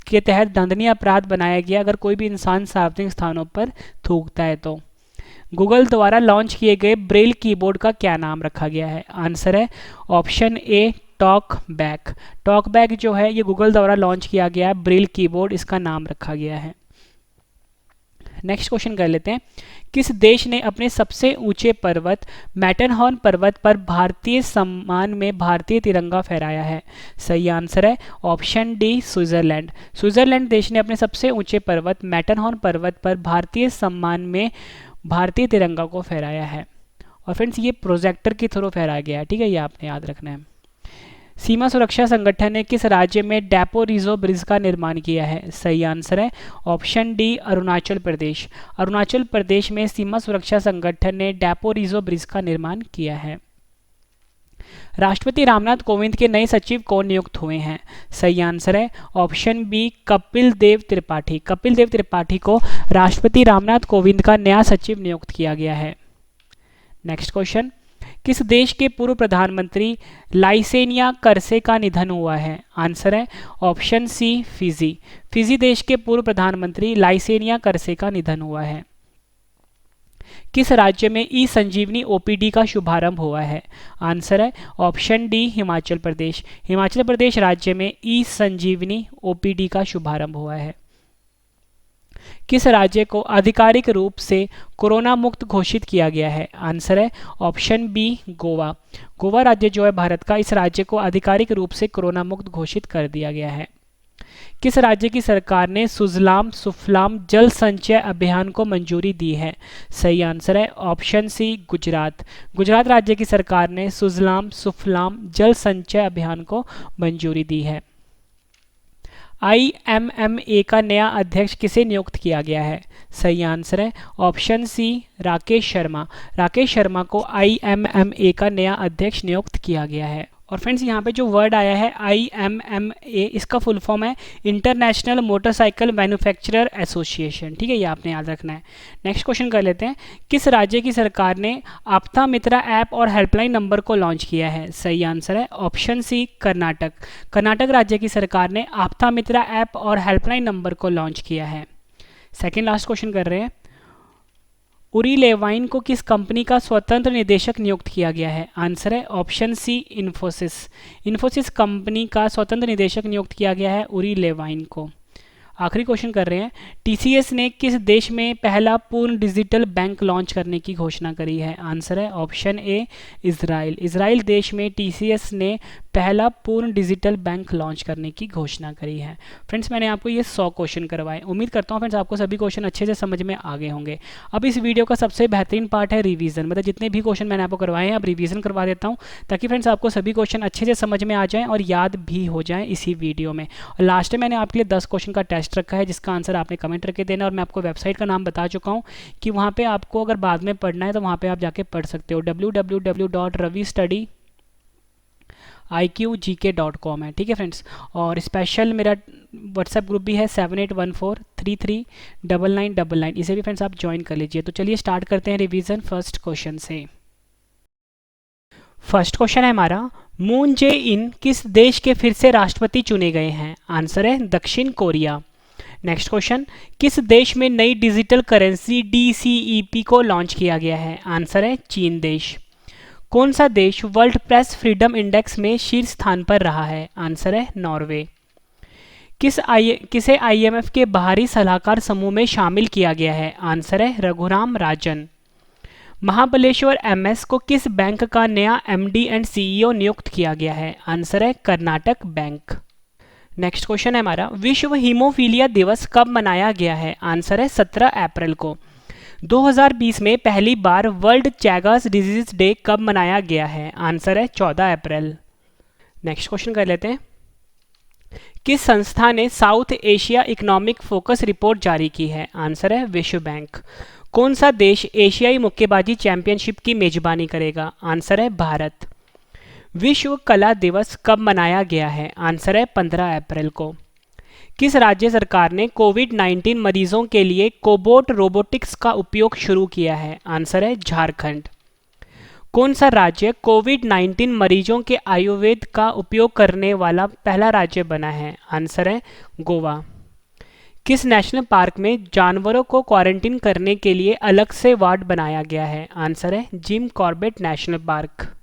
के तहत दंडनीय अपराध बनाया गया अगर कोई भी इंसान सार्वजनिक स्थानों पर थूकता है तो। गूगल द्वारा लॉन्च किए गए ब्रेल कीबोर्ड का क्या नाम रखा गया है? आंसर है ऑप्शन ए, टॉक बैक। टॉक बैक जो है ये गूगल द्वारा लॉन्च किया गया है ब्रेल कीबोर्ड, इसका नाम रखा गया है। नेक्स्ट क्वेश्चन कर लेते हैं। किस देश ने अपने सबसे ऊंचे पर्वत मैटरहॉर्न पर्वत पर भारतीय सम्मान में भारतीय तिरंगा फहराया है? सही आंसर है ऑप्शन डी, स्विट्जरलैंड। स्विट्जरलैंड देश ने अपने सबसे ऊंचे पर्वत मैटरहॉर्न पर्वत पर भारतीय सम्मान में भारतीय तिरंगा को फहराया है। और फ्रेंड्स ये प्रोजेक्टर के थ्रू फहराया गया है, ठीक है, ये आपने याद रखना है। सीमा सुरक्षा संगठन ने किस राज्य में डैपोरिजो ब्रिज का निर्माण किया है? सही आंसर है ऑप्शन डी, अरुणाचल प्रदेश। अरुणाचल प्रदेश में सीमा सुरक्षा संगठन ने डैपोरिजो ब्रिज का निर्माण किया है। राष्ट्रपति रामनाथ कोविंद के नए सचिव कौन नियुक्त हुए हैं? सही आंसर है ऑप्शन बी, कपिल देव त्रिपाठी। कपिल देव त्रिपाठी को राष्ट्रपति रामनाथ कोविंद का नया सचिव नियुक्त किया गया है। नेक्स्ट क्वेश्चन, किस देश के पूर्व प्रधानमंत्री लाइसेनिया कर्से का निधन हुआ है? आंसर है ऑप्शन सी, फिजी। फिजी देश के पूर्व प्रधानमंत्री लाइसेनिया कर्से का निधन हुआ है। किस राज्य में ई संजीवनी ओपीडी का शुभारंभ हुआ है? आंसर है ऑप्शन डी, हिमाचल प्रदेश। हिमाचल प्रदेश राज्य में ई संजीवनी ओपीडी का शुभारंभ हुआ है। किस राज्य को आधिकारिक रूप से कोरोना मुक्त घोषित किया गया है? आंसर है ऑप्शन बी, गोवा। गोवा राज्य जो है भारत का, इस राज्य को आधिकारिक रूप से कोरोना मुक्त घोषित कर दिया गया है। किस राज्य की सरकार ने सुजलाम सुफलाम जल संचय अभियान को मंजूरी दी है? सही आंसर है ऑप्शन सी, गुजरात। गुजरात राज्य की सरकार ने सुजलाम सुफलाम जल संचय अभियान को मंजूरी दी है। IMMA का नया अध्यक्ष किसे नियुक्त किया गया है? सही आंसर है ऑप्शन सी, राकेश शर्मा। राकेश शर्मा को IMMA का नया अध्यक्ष नियुक्त किया गया है। और फ्रेंड्स यहाँ पे जो वर्ड आया है IMMA, इसका फुल फॉर्म है इंटरनेशनल मोटरसाइकिल मैन्युफैक्चरर एसोसिएशन, ठीक है, ये आपने याद रखना है। नेक्स्ट क्वेश्चन कर लेते हैं। किस राज्य की सरकार ने आपदा मित्रा ऐप और हेल्पलाइन नंबर को लॉन्च किया है? सही आंसर है ऑप्शन सी, कर्नाटक। कर्नाटक राज्य की सरकार ने आपदा मित्रा ऐप और हेल्पलाइन नंबर को लॉन्च किया है। सेकेंड लास्ट क्वेश्चन कर रहे हैं। उरी लेवाइन को किस कंपनी का स्वतंत्र निदेशक नियुक्त किया गया है? आंसर है option C, Infosys. Infosys company का स्वतंत्र निदेशक नियुक्त किया गया है उरी लेवाइन को। आखिरी क्वेश्चन कर रहे हैं। TCS ने किस देश में पहला पूर्ण डिजिटल बैंक लॉन्च करने की घोषणा करी है? आंसर है ऑप्शन ए, इजराइल। इजराइल देश में TCS ने पहला पूर्ण डिजिटल बैंक लॉन्च करने की घोषणा करी है। फ्रेंड्स मैंने आपको ये 100 क्वेश्चन करवाए। उम्मीद करता हूँ फ्रेंड्स आपको सभी क्वेश्चन अच्छे से समझ में आ गए होंगे। अब इस वीडियो का सबसे बेहतरीन पार्ट है रिवीजन, मतलब जितने भी क्वेश्चन मैंने आपको करवाए हैं अब रिवीजन करवा देता हूँ ताकि फ्रेंड्स आपको सभी क्वेश्चन अच्छे से समझ में आ जाएँ और याद भी हो जाएँ इसी वीडियो में। और लास्ट में मैंने आपके लिए 10 क्वेश्चन का टेस्ट रखा है जिसका आंसर आपने कमेंट करके देना। और मैं आपको वेबसाइट का नाम बता चुका हूँ कि वहाँ पे आपको अगर बाद में पढ़ना है तो वहाँ पे आप जाके पढ़ सकते हो, iqgk.com है, ठीक है फ्रेंड्स। और स्पेशल मेरा व्हाट्सएप ग्रुप भी है 7814339999, इसे भी फ्रेंड्स आप ज्वाइन कर लीजिए। तो चलिए स्टार्ट करते हैं रिवीजन फर्स्ट क्वेश्चन से। फर्स्ट क्वेश्चन है हमारा, मून जे इन किस देश के फिर से राष्ट्रपति चुने गए हैं? आंसर है दक्षिण कोरिया। नेक्स्ट क्वेश्चन, किस देश में नई डिजिटल करेंसी DCEP को लॉन्च किया गया है? आंसर है चीन देश। कौन सा देश वर्ल्ड प्रेस फ्रीडम इंडेक्स में शीर्ष स्थान पर रहा है? आंसर है नॉर्वे। किसे IMF के बाहरी सलाहकार समूह में शामिल किया गया है? आंसर है रघुराम राजन। महाबलेश्वर MS को किस बैंक का नया MD एंड CEO नियुक्त किया गया है? आंसर है कर्नाटक बैंक। नेक्स्ट क्वेश्चन है हमारा, विश्व हीमोफीलिया दिवस कब मनाया गया है? आंसर है 17 अप्रैल को। 2020 में पहली बार वर्ल्ड चैगर्स डिजीज डे कब मनाया गया है? आंसर है 14 अप्रैल। नेक्स्ट क्वेश्चन कर लेते हैं, किस संस्था ने south Asia economic focus report जारी की है? आंसर है विश्व बैंक। कौन सा देश एशियाई मुक्केबाजी चैंपियनशिप की मेजबानी करेगा? आंसर है भारत। विश्व कला दिवस कब मनाया गया है? आंसर है 15 अप्रैल को। किस राज्य सरकार ने कोविड-19 मरीजों के लिए कोबोट रोबोटिक्स का उपयोग शुरू किया है? आंसर है झारखंड। कौन सा राज्य कोविड-19 मरीजों के आयुर्वेद का उपयोग करने वाला पहला राज्य बना है? आंसर है गोवा। किस नेशनल पार्क में जानवरों को क्वारंटीन करने के लिए अलग से वार्ड बनाया गया है? आंसर है Jim Corbett national park.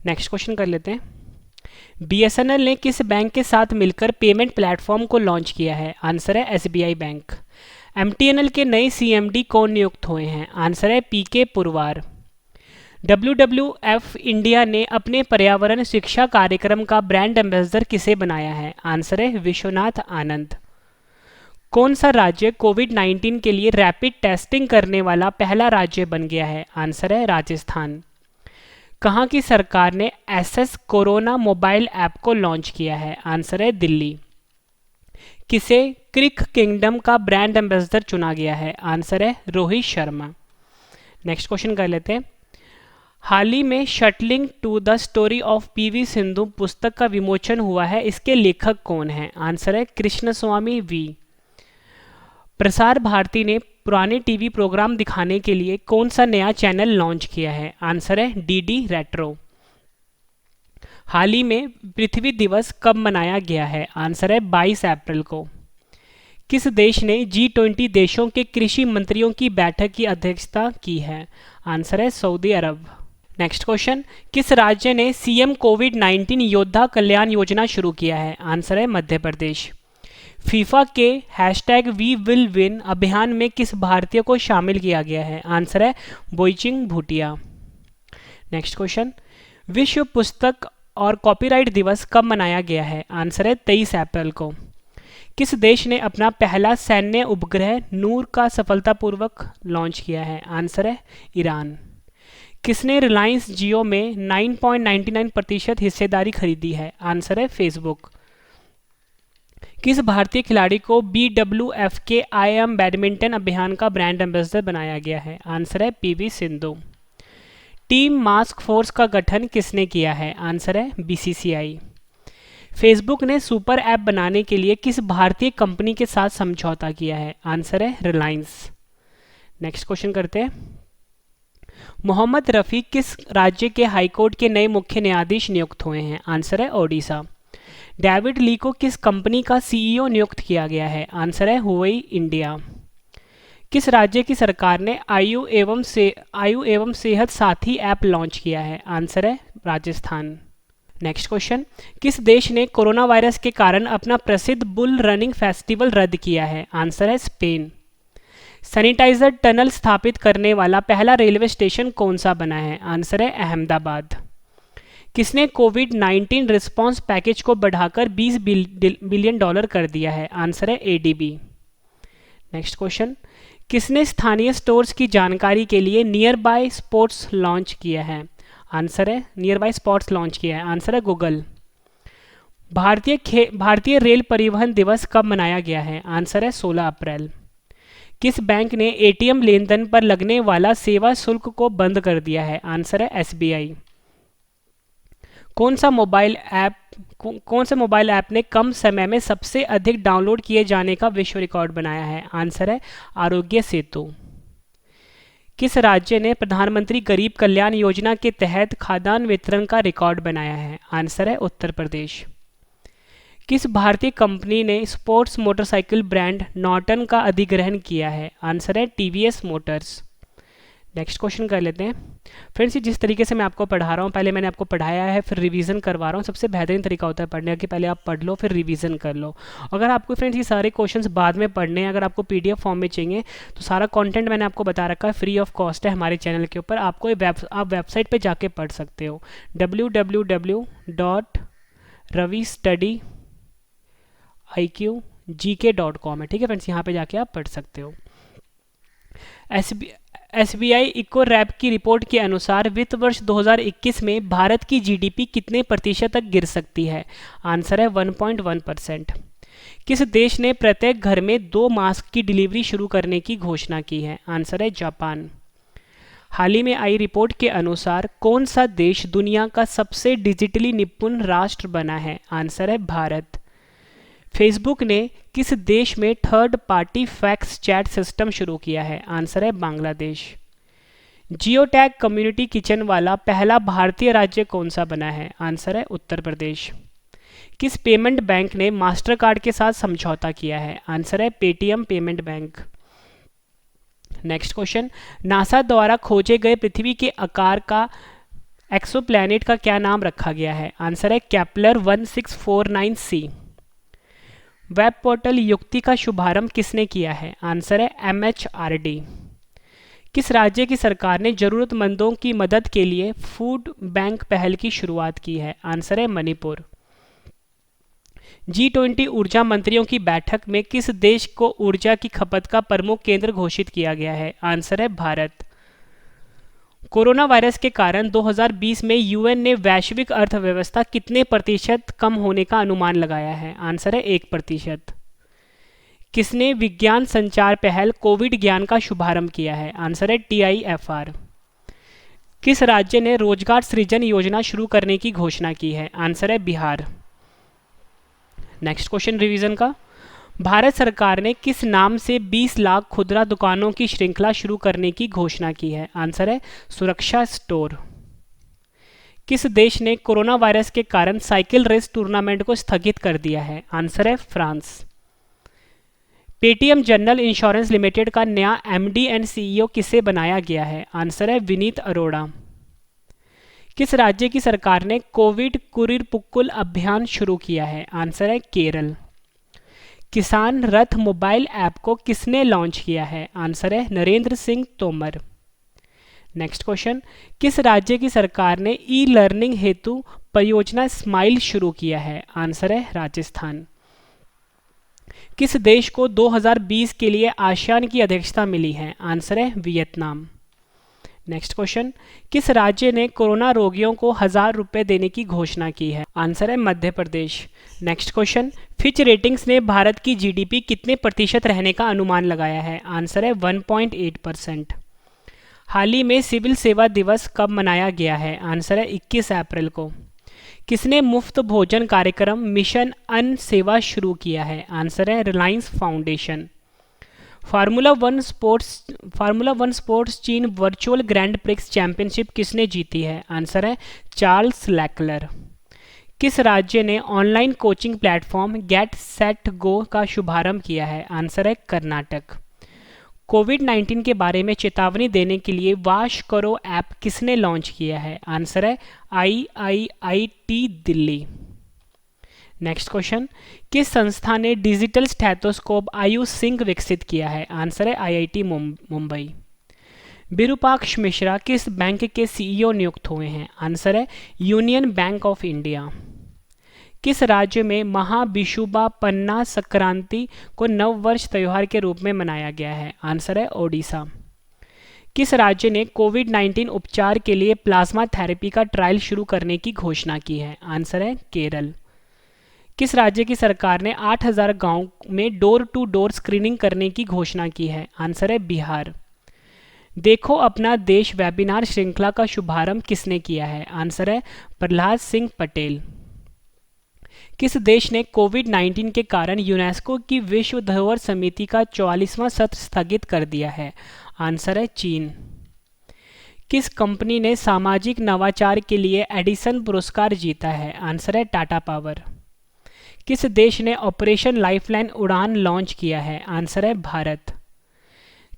Next question कर लेते हैं, BSNL ने किस बैंक के साथ मिलकर पेमेंट प्लेटफॉर्म को लॉन्च किया है? आंसर है SBI बैंक। MTNL के नए CMD कौन नियुक्त हुए हैं? आंसर है PK पुरवार। WWF इंडिया ने अपने पर्यावरण शिक्षा कार्यक्रम का ब्रांड एम्बेसडर किसे बनाया है? आंसर है विश्वनाथ आनंद। कौन सा राज्य कोविड-19 के लिए रैपिड टेस्टिंग करने वाला पहला राज्य बन गया है? आंसर है राजस्थान। कहाँ की सरकार ने SS कोरोना मोबाइल ऐप को लॉन्च किया है? आंसर है दिल्ली। किसे क्रिक किंगडम का ब्रांड एम्बेसडर चुना गया है? आंसर है रोहित शर्मा। नेक्स्ट क्वेश्चन कर लेते हैं, हाल ही में shuttling to the story of PV Sindhu पुस्तक का विमोचन हुआ है, इसके लेखक कौन हैं? आंसर है कृष्णस्वामी V। प्रसार भारती ने पुराने टीवी प्रोग्राम दिखाने के लिए कौन सा नया चैनल लॉन्च किया है? आंसर है DD रेट्रो। हाल ही में पृथ्वी दिवस कब मनाया गया है? आंसर है 22 अप्रैल को। किस देश ने G20 देशों के कृषि मंत्रियों की बैठक की अध्यक्षता की है? आंसर है सऊदी अरब। नेक्स्ट क्वेश्चन, किस राज्य ने CM कोविड-19 योद्धा कल्याण योजना शुरू किया है? आंसर है मध्य प्रदेश। फीफा के #WeWillWin अभियान में किस भारतीय को शामिल किया गया है? आंसर है बोईचिंग भूटिया। नेक्स्ट क्वेश्चन, विश्व पुस्तक और कॉपीराइट दिवस कब मनाया गया है? आंसर है 23 अप्रैल को। किस देश ने अपना पहला सैन्य उपग्रह नूर का सफलतापूर्वक लॉन्च किया है? आंसर है ईरान। किसने रिलायंस जियो में 9.99% हिस्सेदारी खरीदी है? आंसर है फेसबुक। किस भारतीय खिलाड़ी को BWF के IM बैडमिंटन अभियान का ब्रांड एम्बेसडर बनाया गया है? आंसर है PV Sindhu. Team mask force का गठन किसने किया है? आंसर है BCCI। फेसबुक ने सुपर ऐप बनाने के लिए किस भारतीय कंपनी के साथ समझौता किया है? आंसर है रिलायंस। नेक्स्ट क्वेश्चन करते हैं, मोहम्मद रफ़ी किस राज्य के हाईकोर्ट के नए मुख्य न्यायाधीश नियुक्त हुए हैं? आंसर है ओडिशा। डेविड ली को किस कंपनी का CEO नियुक्त किया गया है? आंसर है हुवेई इंडिया। किस राज्य की सरकार ने आयु एवं सेहत साथी ऐप लॉन्च किया है? आंसर है राजस्थान। नेक्स्ट क्वेश्चन, किस देश ने कोरोना वायरस के कारण अपना प्रसिद्ध बुल रनिंग फेस्टिवल रद्द किया है? आंसर है स्पेन। सैनिटाइजर टनल स्थापित करने वाला पहला रेलवे स्टेशन कौन सा बना है? आंसर है अहमदाबाद। किसने कोविड-19 रिस्पांस पैकेज को बढ़ाकर $20 बिलियन कर दिया है? आंसर है ADB। नेक्स्ट क्वेश्चन, किसने स्थानीय स्टोर्स की जानकारी के लिए नियर बाय स्पॉट्स लॉन्च किया है? आंसर है नियर बाय स्पॉट्स लॉन्च किया है। आंसर है गूगल। भारतीय रेल परिवहन दिवस कब मनाया गया है? आंसर है 16 अप्रैल। किस बैंक ने ATM लेन देन पर लगने वाला सेवा शुल्क को बंद कर दिया है? आंसर है SBI। कौन सा मोबाइल ऐप ने कम समय में सबसे अधिक डाउनलोड किए जाने का विश्व रिकॉर्ड बनाया है? आंसर है आरोग्य सेतु। किस राज्य ने प्रधानमंत्री गरीब कल्याण योजना के तहत खाद्यान्न वितरण का रिकॉर्ड बनाया है? आंसर है उत्तर प्रदेश। किस भारतीय कंपनी ने स्पोर्ट्स मोटरसाइकिल ब्रांड नॉर्टन का अधिग्रहण किया है? आंसर है टीवीएस मोटर्स। नेक्स्ट क्वेश्चन कर लेते हैं। फ्रेंड्स, जिस तरीके से मैं आपको पढ़ा रहा हूँ, पहले मैंने आपको पढ़ाया है फिर रिवीजन करवा रहा हूँ। सबसे बेहतरीन तरीका होता है पढ़ने का कि पहले आप पढ़ लो फिर रिवीजन कर लो। अगर आपको फ्रेंड्स ये सारे क्वेश्चंस बाद में पढ़ने हैं, अगर आपको पीडीएफ फॉर्म में चाहिए तो सारा कंटेंट मैंने आपको बता रखा है, फ्री ऑफ कॉस्ट है हमारे चैनल के ऊपर। आपको आप वेबसाइट पर जाके पढ़ सकते हो, www.ravistudy.iqgk.com है। ठीक है फ्रेंड्स, यहाँ पे जाके आप पढ़ सकते हो। एसबीआई इको रैप की रिपोर्ट के अनुसार वित्त वर्ष 2021 में भारत की जीडीपी कितने प्रतिशत तक गिर सकती है? आंसर है 1.1%। किस देश ने प्रत्येक घर में 2 मास्क की डिलीवरी शुरू करने की घोषणा की है? आंसर है जापान। हाल ही में आई रिपोर्ट के अनुसार कौन सा देश दुनिया का सबसे डिजिटली निपुण राष्ट्र बना है? आंसर है भारत। फेसबुक ने किस देश में third party fax chat system शुरू किया है? आंसर है Bangladesh. Geo tag community kitchen वाला पहला भारतीय राज्य कौन सा बना है? आंसर है उत्तर प्रदेश। किस पेमेंट बैंक ने मास्टर कार्ड के साथ समझौता किया है? आंसर है Paytm payment bank. Next question, NASA द्वारा खोजे गए पृथ्वी के आकार का एक्सोप्लैनेट का क्या नाम रखा गया है? आंसर है केपलर 1649c। वेब पोर्टल युक्ति का शुभारंभ किसने किया है? आंसर है MHRD। किस राज्य की सरकार ने जरूरतमंदों की मदद के लिए फूड बैंक पहल की शुरुआत की है? आंसर है मणिपुर। G20 ऊर्जा मंत्रियों की बैठक में किस देश को ऊर्जा की खपत का प्रमुख केंद्र घोषित किया गया है? आंसर है भारत। कोरोना वायरस के कारण 2020 में यूएन ने वैश्विक अर्थव्यवस्था कितने प्रतिशत कम होने का अनुमान लगाया है? आंसर है 1%। किसने विज्ञान संचार पहल कोविड ज्ञान का शुभारंभ किया है? आंसर है TIFR। किस राज्य ने रोजगार सृजन योजना शुरू करने की घोषणा की है? आंसर है बिहार। नेक्स्ट क्वेश्चन रिवीजन का, भारत सरकार ने किस नाम से 20 लाख खुदरा दुकानों की श्रृंखला शुरू करने की घोषणा की है? आंसर है सुरक्षा स्टोर। किस देश ने कोरोना वायरस के कारण साइकिल रेस टूर्नामेंट को स्थगित कर दिया है? आंसर है France. Paytm general insurance limited का नया MD एंड CEO किसे बनाया गया है? आंसर है विनीत अरोड़ा। किस राज्य की सरकार ने कोविड कुरिर पुक्कुल अभियान शुरू किया है? आंसर है केरल। किसान रथ मोबाइल ऐप को किसने लॉन्च किया है? आंसर है नरेंद्र सिंह तोमर। नेक्स्ट क्वेश्चन, किस राज्य की सरकार ने ई-लर्निंग हेतु परियोजना स्माइल शुरू किया है? आंसर है राजस्थान। किस देश को 2020 के लिए आसियान की अध्यक्षता मिली है? आंसर है वियतनाम। नेक्स्ट क्वेश्चन, किस राज्य ने कोरोना रोगियों को 1000 रुपये देने की घोषणा की है? आंसर है Madhya Pradesh. Next question, Fitch ratings ने भारत की जीडीपी कितने प्रतिशत रहने का अनुमान लगाया है? आंसर है 1.8%। हाल ही में सिविल सेवा दिवस कब मनाया गया है? आंसर है 21 अप्रैल को। किसने मुफ्त भोजन कार्यक्रम मिशन अन्न सेवा शुरू किया है? आंसर है Reliance foundation. Formula one sports चीन वर्चुअल ग्रैंड प्रिक्स चैंपियनशिप किसने जीती है? आंसर है चार्ल्स लेक्लर। किस राज्य ने online coaching platform get set go का शुभारंभ किया है? आंसर है कर्नाटक। कोविड-19 के बारे में चेतावनी देने के लिए वाश करो ऐप किसने लॉन्च किया है? आंसर है IIIT दिल्ली। नेक्स्ट क्वेश्चन, किस संस्था ने डिजिटल स्टेथोस्कोप आयुष सिंह विकसित किया है? आंसर है IIT मुंबई। विरूपाक्ष मिश्रा किस बैंक के CEO नियुक्त हुए हैं? आंसर है यूनियन बैंक ऑफ इंडिया। किस राज्य में महाविषुबा पन्ना संक्रांति को नववर्ष त्योहार के रूप में मनाया गया है? आंसर है ओडिशा। किस राज्य ने कोविड-19 उपचार के लिए प्लाज्मा थेरेपी का ट्रायल शुरू करने की घोषणा की है? आंसर है केरल। किस राज्य की सरकार ने 8000 गांव में डोर टू डोर स्क्रीनिंग करने की घोषणा की है? आंसर है बिहार। देखो अपना देश वेबिनार श्रृंखला का शुभारंभ किसने किया है? आंसर है प्रहलाद सिंह पटेल। किस देश ने कोविड-19 के कारण यूनेस्को की विश्व धरोहर समिति का 44वां सत्र स्थगित कर दिया है? आंसर है चीन। किस कंपनी ने सामाजिक नवाचार के लिए एडिसन पुरस्कार जीता है? आंसर है टाटा पावर। किस देश ने ऑपरेशन लाइफलाइन उड़ान लॉन्च किया है? आंसर है भारत।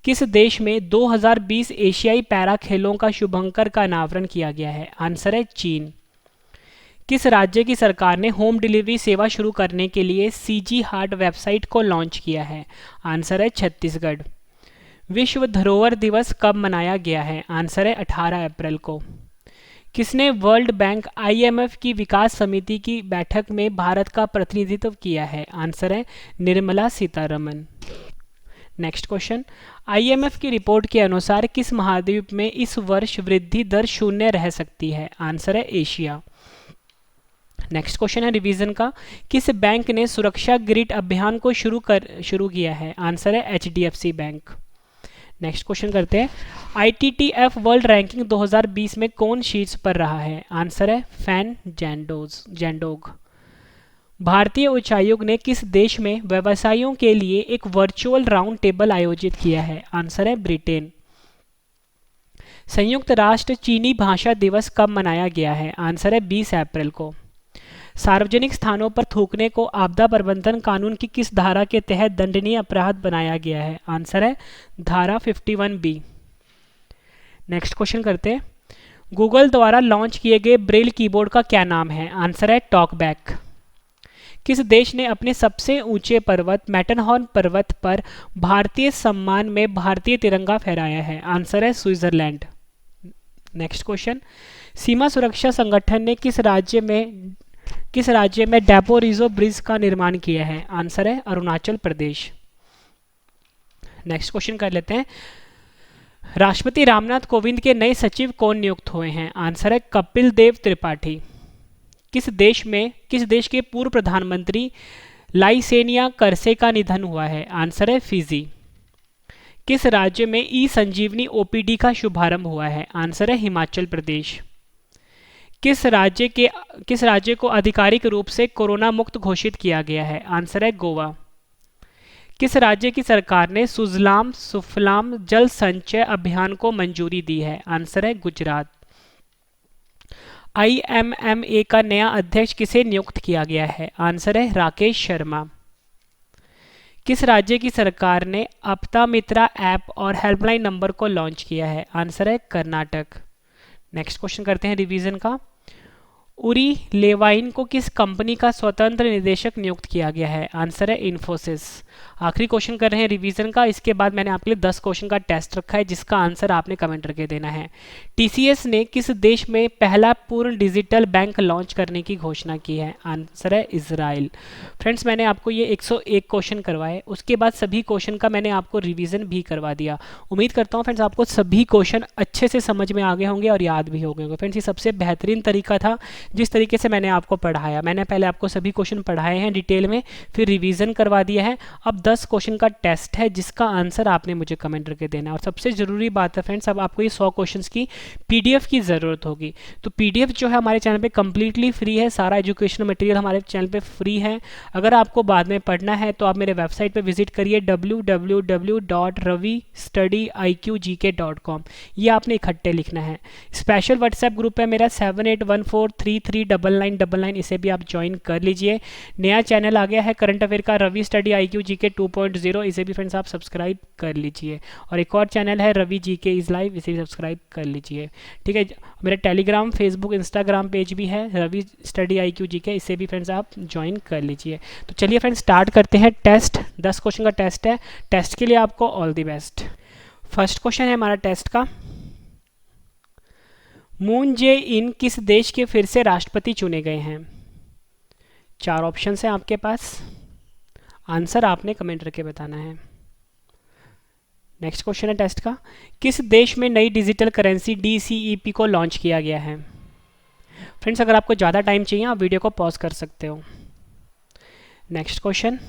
किस देश में 2020 एशियाई पैरा खेलों का शुभंकर का अनावरण किया गया है? आंसर है चीन। किस राज्य की सरकार ने होम डिलीवरी सेवा शुरू करने के लिए सीजी हार्ट वेबसाइट को लॉन्च किया है? आंसर है छत्तीसगढ़। विश्व धरोहर दिवस कब मनाया गया है? आंसर है 18 अप्रैल को। किसने वर्ल्ड बैंक आईएमएफ की विकास समिति की बैठक में भारत का प्रतिनिधित्व किया है? आंसर है Nirmala Sitharaman. Next question, IMF की रिपोर्ट के अनुसार किस महाद्वीप में इस वर्ष वृद्धि दर शून्य रह सकती है? आंसर है एशिया। नेक्स्ट क्वेश्चन है रिवीजन का, किस बैंक ने सुरक्षा ग्रिड अभियान को शुरू किया है? आंसर है एचडीएफसी बैंक। नेक्स्ट क्वेश्चन करते हैं, आईटीटीएफ वर्ल्ड रैंकिंग 2020 में कौन शीर्ष पर रहा है? आंसर है फैन जैंडोग। भारतीय उच्चायोग ने किस देश में व्यवसायियों के लिए एक वर्चुअल राउंड टेबल आयोजित किया है? आंसर है ब्रिटेन। संयुक्त राष्ट्र चीनी भाषा दिवस कब मनाया गया है? आंसर है 20 अप्रैल को। सार्वजनिक स्थानों पर थूकने को आपदा प्रबंधन कानून की किस धारा के तहत दंडनीय अपराध बनाया गया है? आंसर है धारा 51B। नेक्स्ट क्वेश्चन करते हैं, गूगल द्वारा लॉन्च किए गए ब्रेल कीबोर्ड का क्या नाम है? आंसर है टॉकबैक। किस देश ने अपने सबसे ऊंचे पर्वत मैटरहॉर्न पर्वत पर भारतीय सम्मान में भारतीय तिरंगा फहराया है? आंसर है स्विट्जरलैंड। नेक्स्ट क्वेश्चन, सीमा सुरक्षा संगठन ने किस राज्य में डैपोरिजो ब्रिज का निर्माण किया है? आंसर है अरुणाचल प्रदेश। नेक्स्ट क्वेश्चन कर लेते हैं, राष्ट्रपति रामनाथ कोविंद के नए सचिव कौन नियुक्त हुए हैं? आंसर है कपिल देव त्रिपाठी। किस देश के पूर्व प्रधानमंत्री लाइसेनिया करसे का निधन हुआ है? आंसर है फिजी। किस राज्य में ई संजीवनी ओपीडी का शुभारंभ हुआ है? आंसर है हिमाचल प्रदेश। किस राज्य को आधिकारिक रूप से कोरोना मुक्त घोषित किया गया है? आंसर है गोवा। किस राज्य की सरकार ने सुजलाम सुफलाम जल संचय अभियान को मंजूरी दी है? आंसर है गुजरात। आईएमएमए का नया अध्यक्ष किसे नियुक्त किया गया है? आंसर है राकेश शर्मा। किस राज्य की सरकार ने अपता मित्रा ऐप और हेल्पलाइन नंबर को लॉन्च किया है? आंसर है कर्नाटक। नेक्स्ट क्वेश्चन करते हैं रिवीजन का, उरी लेवाइन को किस कंपनी का स्वतंत्र निदेशक नियुक्त किया गया है? आंसर है इन्फोसिस। आखिरी क्वेश्चन कर रहे हैं रिवीजन का, इसके बाद मैंने आपके लिए 10 क्वेश्चन का टेस्ट रखा है जिसका आंसर आपने कमेंट करके देना है। टीसीएस ने किस देश में पहला पूर्ण डिजिटल बैंक लॉन्च करने की घोषणा की है? आंसर है इजराइल। फ्रेंड्स, मैंने आपको ये 101 क्वेश्चन करवाए, उसके बाद सभी क्वेश्चन का मैंने आपको रिवीजन भी करवा दिया। उम्मीद करता हूँ फ्रेंड्स आपको सभी क्वेश्चन अच्छे से समझ में आ गए होंगे और याद भी हो गए होंगे। फ्रेंड्स, ये सबसे बेहतरीन तरीका था जिस तरीके से मैंने आपको पढ़ाया। मैंने पहले आपको सभी क्वेश्चन पढ़ाए हैं डिटेल में, फिर रिवीजन करवा दिया है। अब 10 क्वेश्चन का टेस्ट है जिसका आंसर आपने मुझे कमेंट करके देना है। और सबसे ज़रूरी बात है फ्रेंड्स, अब आपको ये 100 क्वेश्चंस की पीडीएफ की ज़रूरत होगी। तो पीडीएफ जो है हमारे चैनल पे कम्प्लीटली फ्री है, सारा एजुकेशनल मटेरियल हमारे चैनल पे फ्री है। अगर आपको बाद में पढ़ना है तो आप मेरे वेबसाइट पे विजिट करिए www.ravistudiiqgk.com। ये आपने इकट्ठे लिखना है। स्पेशल व्हाट्सएप ग्रुप है मेरा 7814339999, इसे भी आप ज्वाइन कर लीजिए। नया चैनल आ गया है करंट अफेयर का रवि स्टडी IQ GK 2.0, इसे भी फ्रेंड्स आप सब्सक्राइब कर लीजिए। और एक और चैनल है रवि GK इज लाइव, इसे भी सब्सक्राइब कर लीजिए। ठीक है, मेरा टेलीग्राम, फेसबुक, इंस्टाग्राम पेज भी है रवि स्टडी IQ GK, इसे भी फ्रेंड्स आप ज्वाइन कर लीजिए। तो चलिए फ्रेंड्स स्टार्ट करते हैं टेस्ट। 10 क्वेश्चन का टेस्ट है। टेस्ट के लिए आपको all the best. First question है हमारा टेस्ट का, मून जे इन किस देश के फिर से राष्ट्रपति चुने गए हैं? 4 ऑप्शन हैं आपके पास, आंसर आपने कमेंट करके बताना है। नेक्स्ट क्वेश्चन है टेस्ट का, किस देश में नई डिजिटल करेंसी DCEP को लॉन्च किया गया है? फ्रेंड्स, अगर आपको ज़्यादा टाइम चाहिए आप वीडियो को पॉज कर सकते हो। नेक्स्ट क्वेश्चन,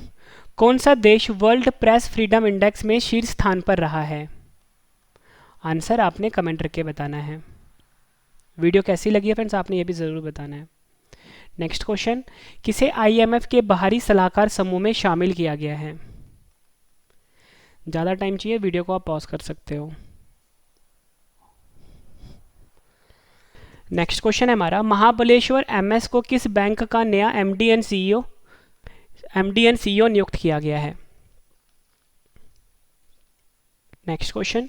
कौन सा देश वर्ल्ड प्रेस फ्रीडम इंडेक्स में शीर्ष स्थान पर रहा है? आंसर आपने कमेंट करके बताना है। वीडियो कैसी लगी है फ्रेंड्स, आपने ये भी ज़रूर बताना है। नेक्स्ट क्वेश्चन, किसे आईएमएफ के बाहरी सलाहकार समूह में शामिल किया गया है? ज़्यादा टाइम चाहिए वीडियो को आप पॉज कर सकते हो। नेक्स्ट क्वेश्चन है हमारा, महाबलेश्वर एमएस को किस बैंक का नया एमडी एंड सीईओ नियुक्त किया गया है? नेक्स्ट क्वेश्चन,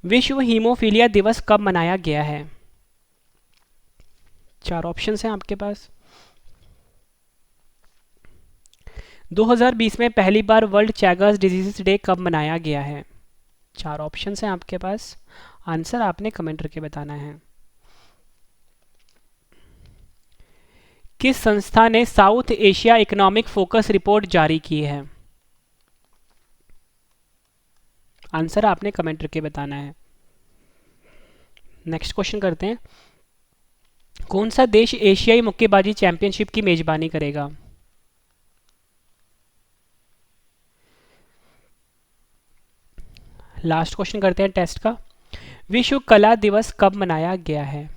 विश्व हीमोफीलिया दिवस कब मनाया गया है? 4 ऑप्शंस हैं आपके पास। 2020 में पहली बार वर्ल्ड चैगर्स डिजीज डे कब मनाया गया है? 4 ऑप्शंस हैं आपके पास, आंसर आपने कमेंट करके बताना है। किस संस्था ने south Asia economic focus report जारी की है? आंसर आपने कमेंट करके बताना है। नेक्स्ट क्वेश्चन करते हैं, कौन सा देश एशियाई मुक्केबाजी चैंपियनशिप की मेजबानी करेगा? लास्ट क्वेश्चन करते हैं टेस्ट का, विश्व कला दिवस कब मनाया गया है?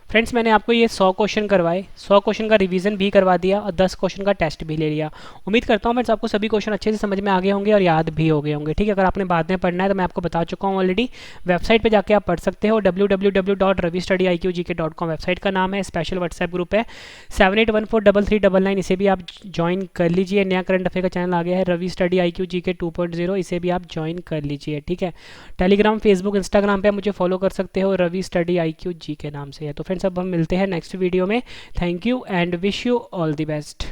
फ्रेंड्स मैंने आपको ये 100 क्वेश्चन करवाए, 100 क्वेश्चन का रिवीजन भी करवा दिया और 10 क्वेश्चन का टेस्ट भी ले लिया। उम्मीद करता हूँ फ्रेंड्स आपको सभी क्वेश्चन अच्छे से समझ में आ गए होंगे और याद भी हो गए होंगे। ठीक है, अगर आपने बाद में पढ़ना है तो मैं आपको बता चुका हूँ ऑलरेडी, वेबसाइट पर जाके आप पढ़ सकते हो। www.ravistudyIQGK.com वेबसाइट का नाम है, स्पेशल व्हाट्सएप ग्रुप है 78143399, इसे भी आप ज्वाइन कर लीजिए। नया करंट अफेयर का चैनल आ गया है रवि स्टडी IQ GK 2.0, इसे भी आप ज्वाइन कर लीजिए। ठीक है, टेलीग्राम, फेसबुक, इंस्टाग्राम पे मुझे फॉलो कर सकते हो, रवि स्टडी IQ GK नाम से है। तो फ्रेंड्स अब हम मिलते हैं नेक्स्ट वीडियो में। Thank you and wish you all the best.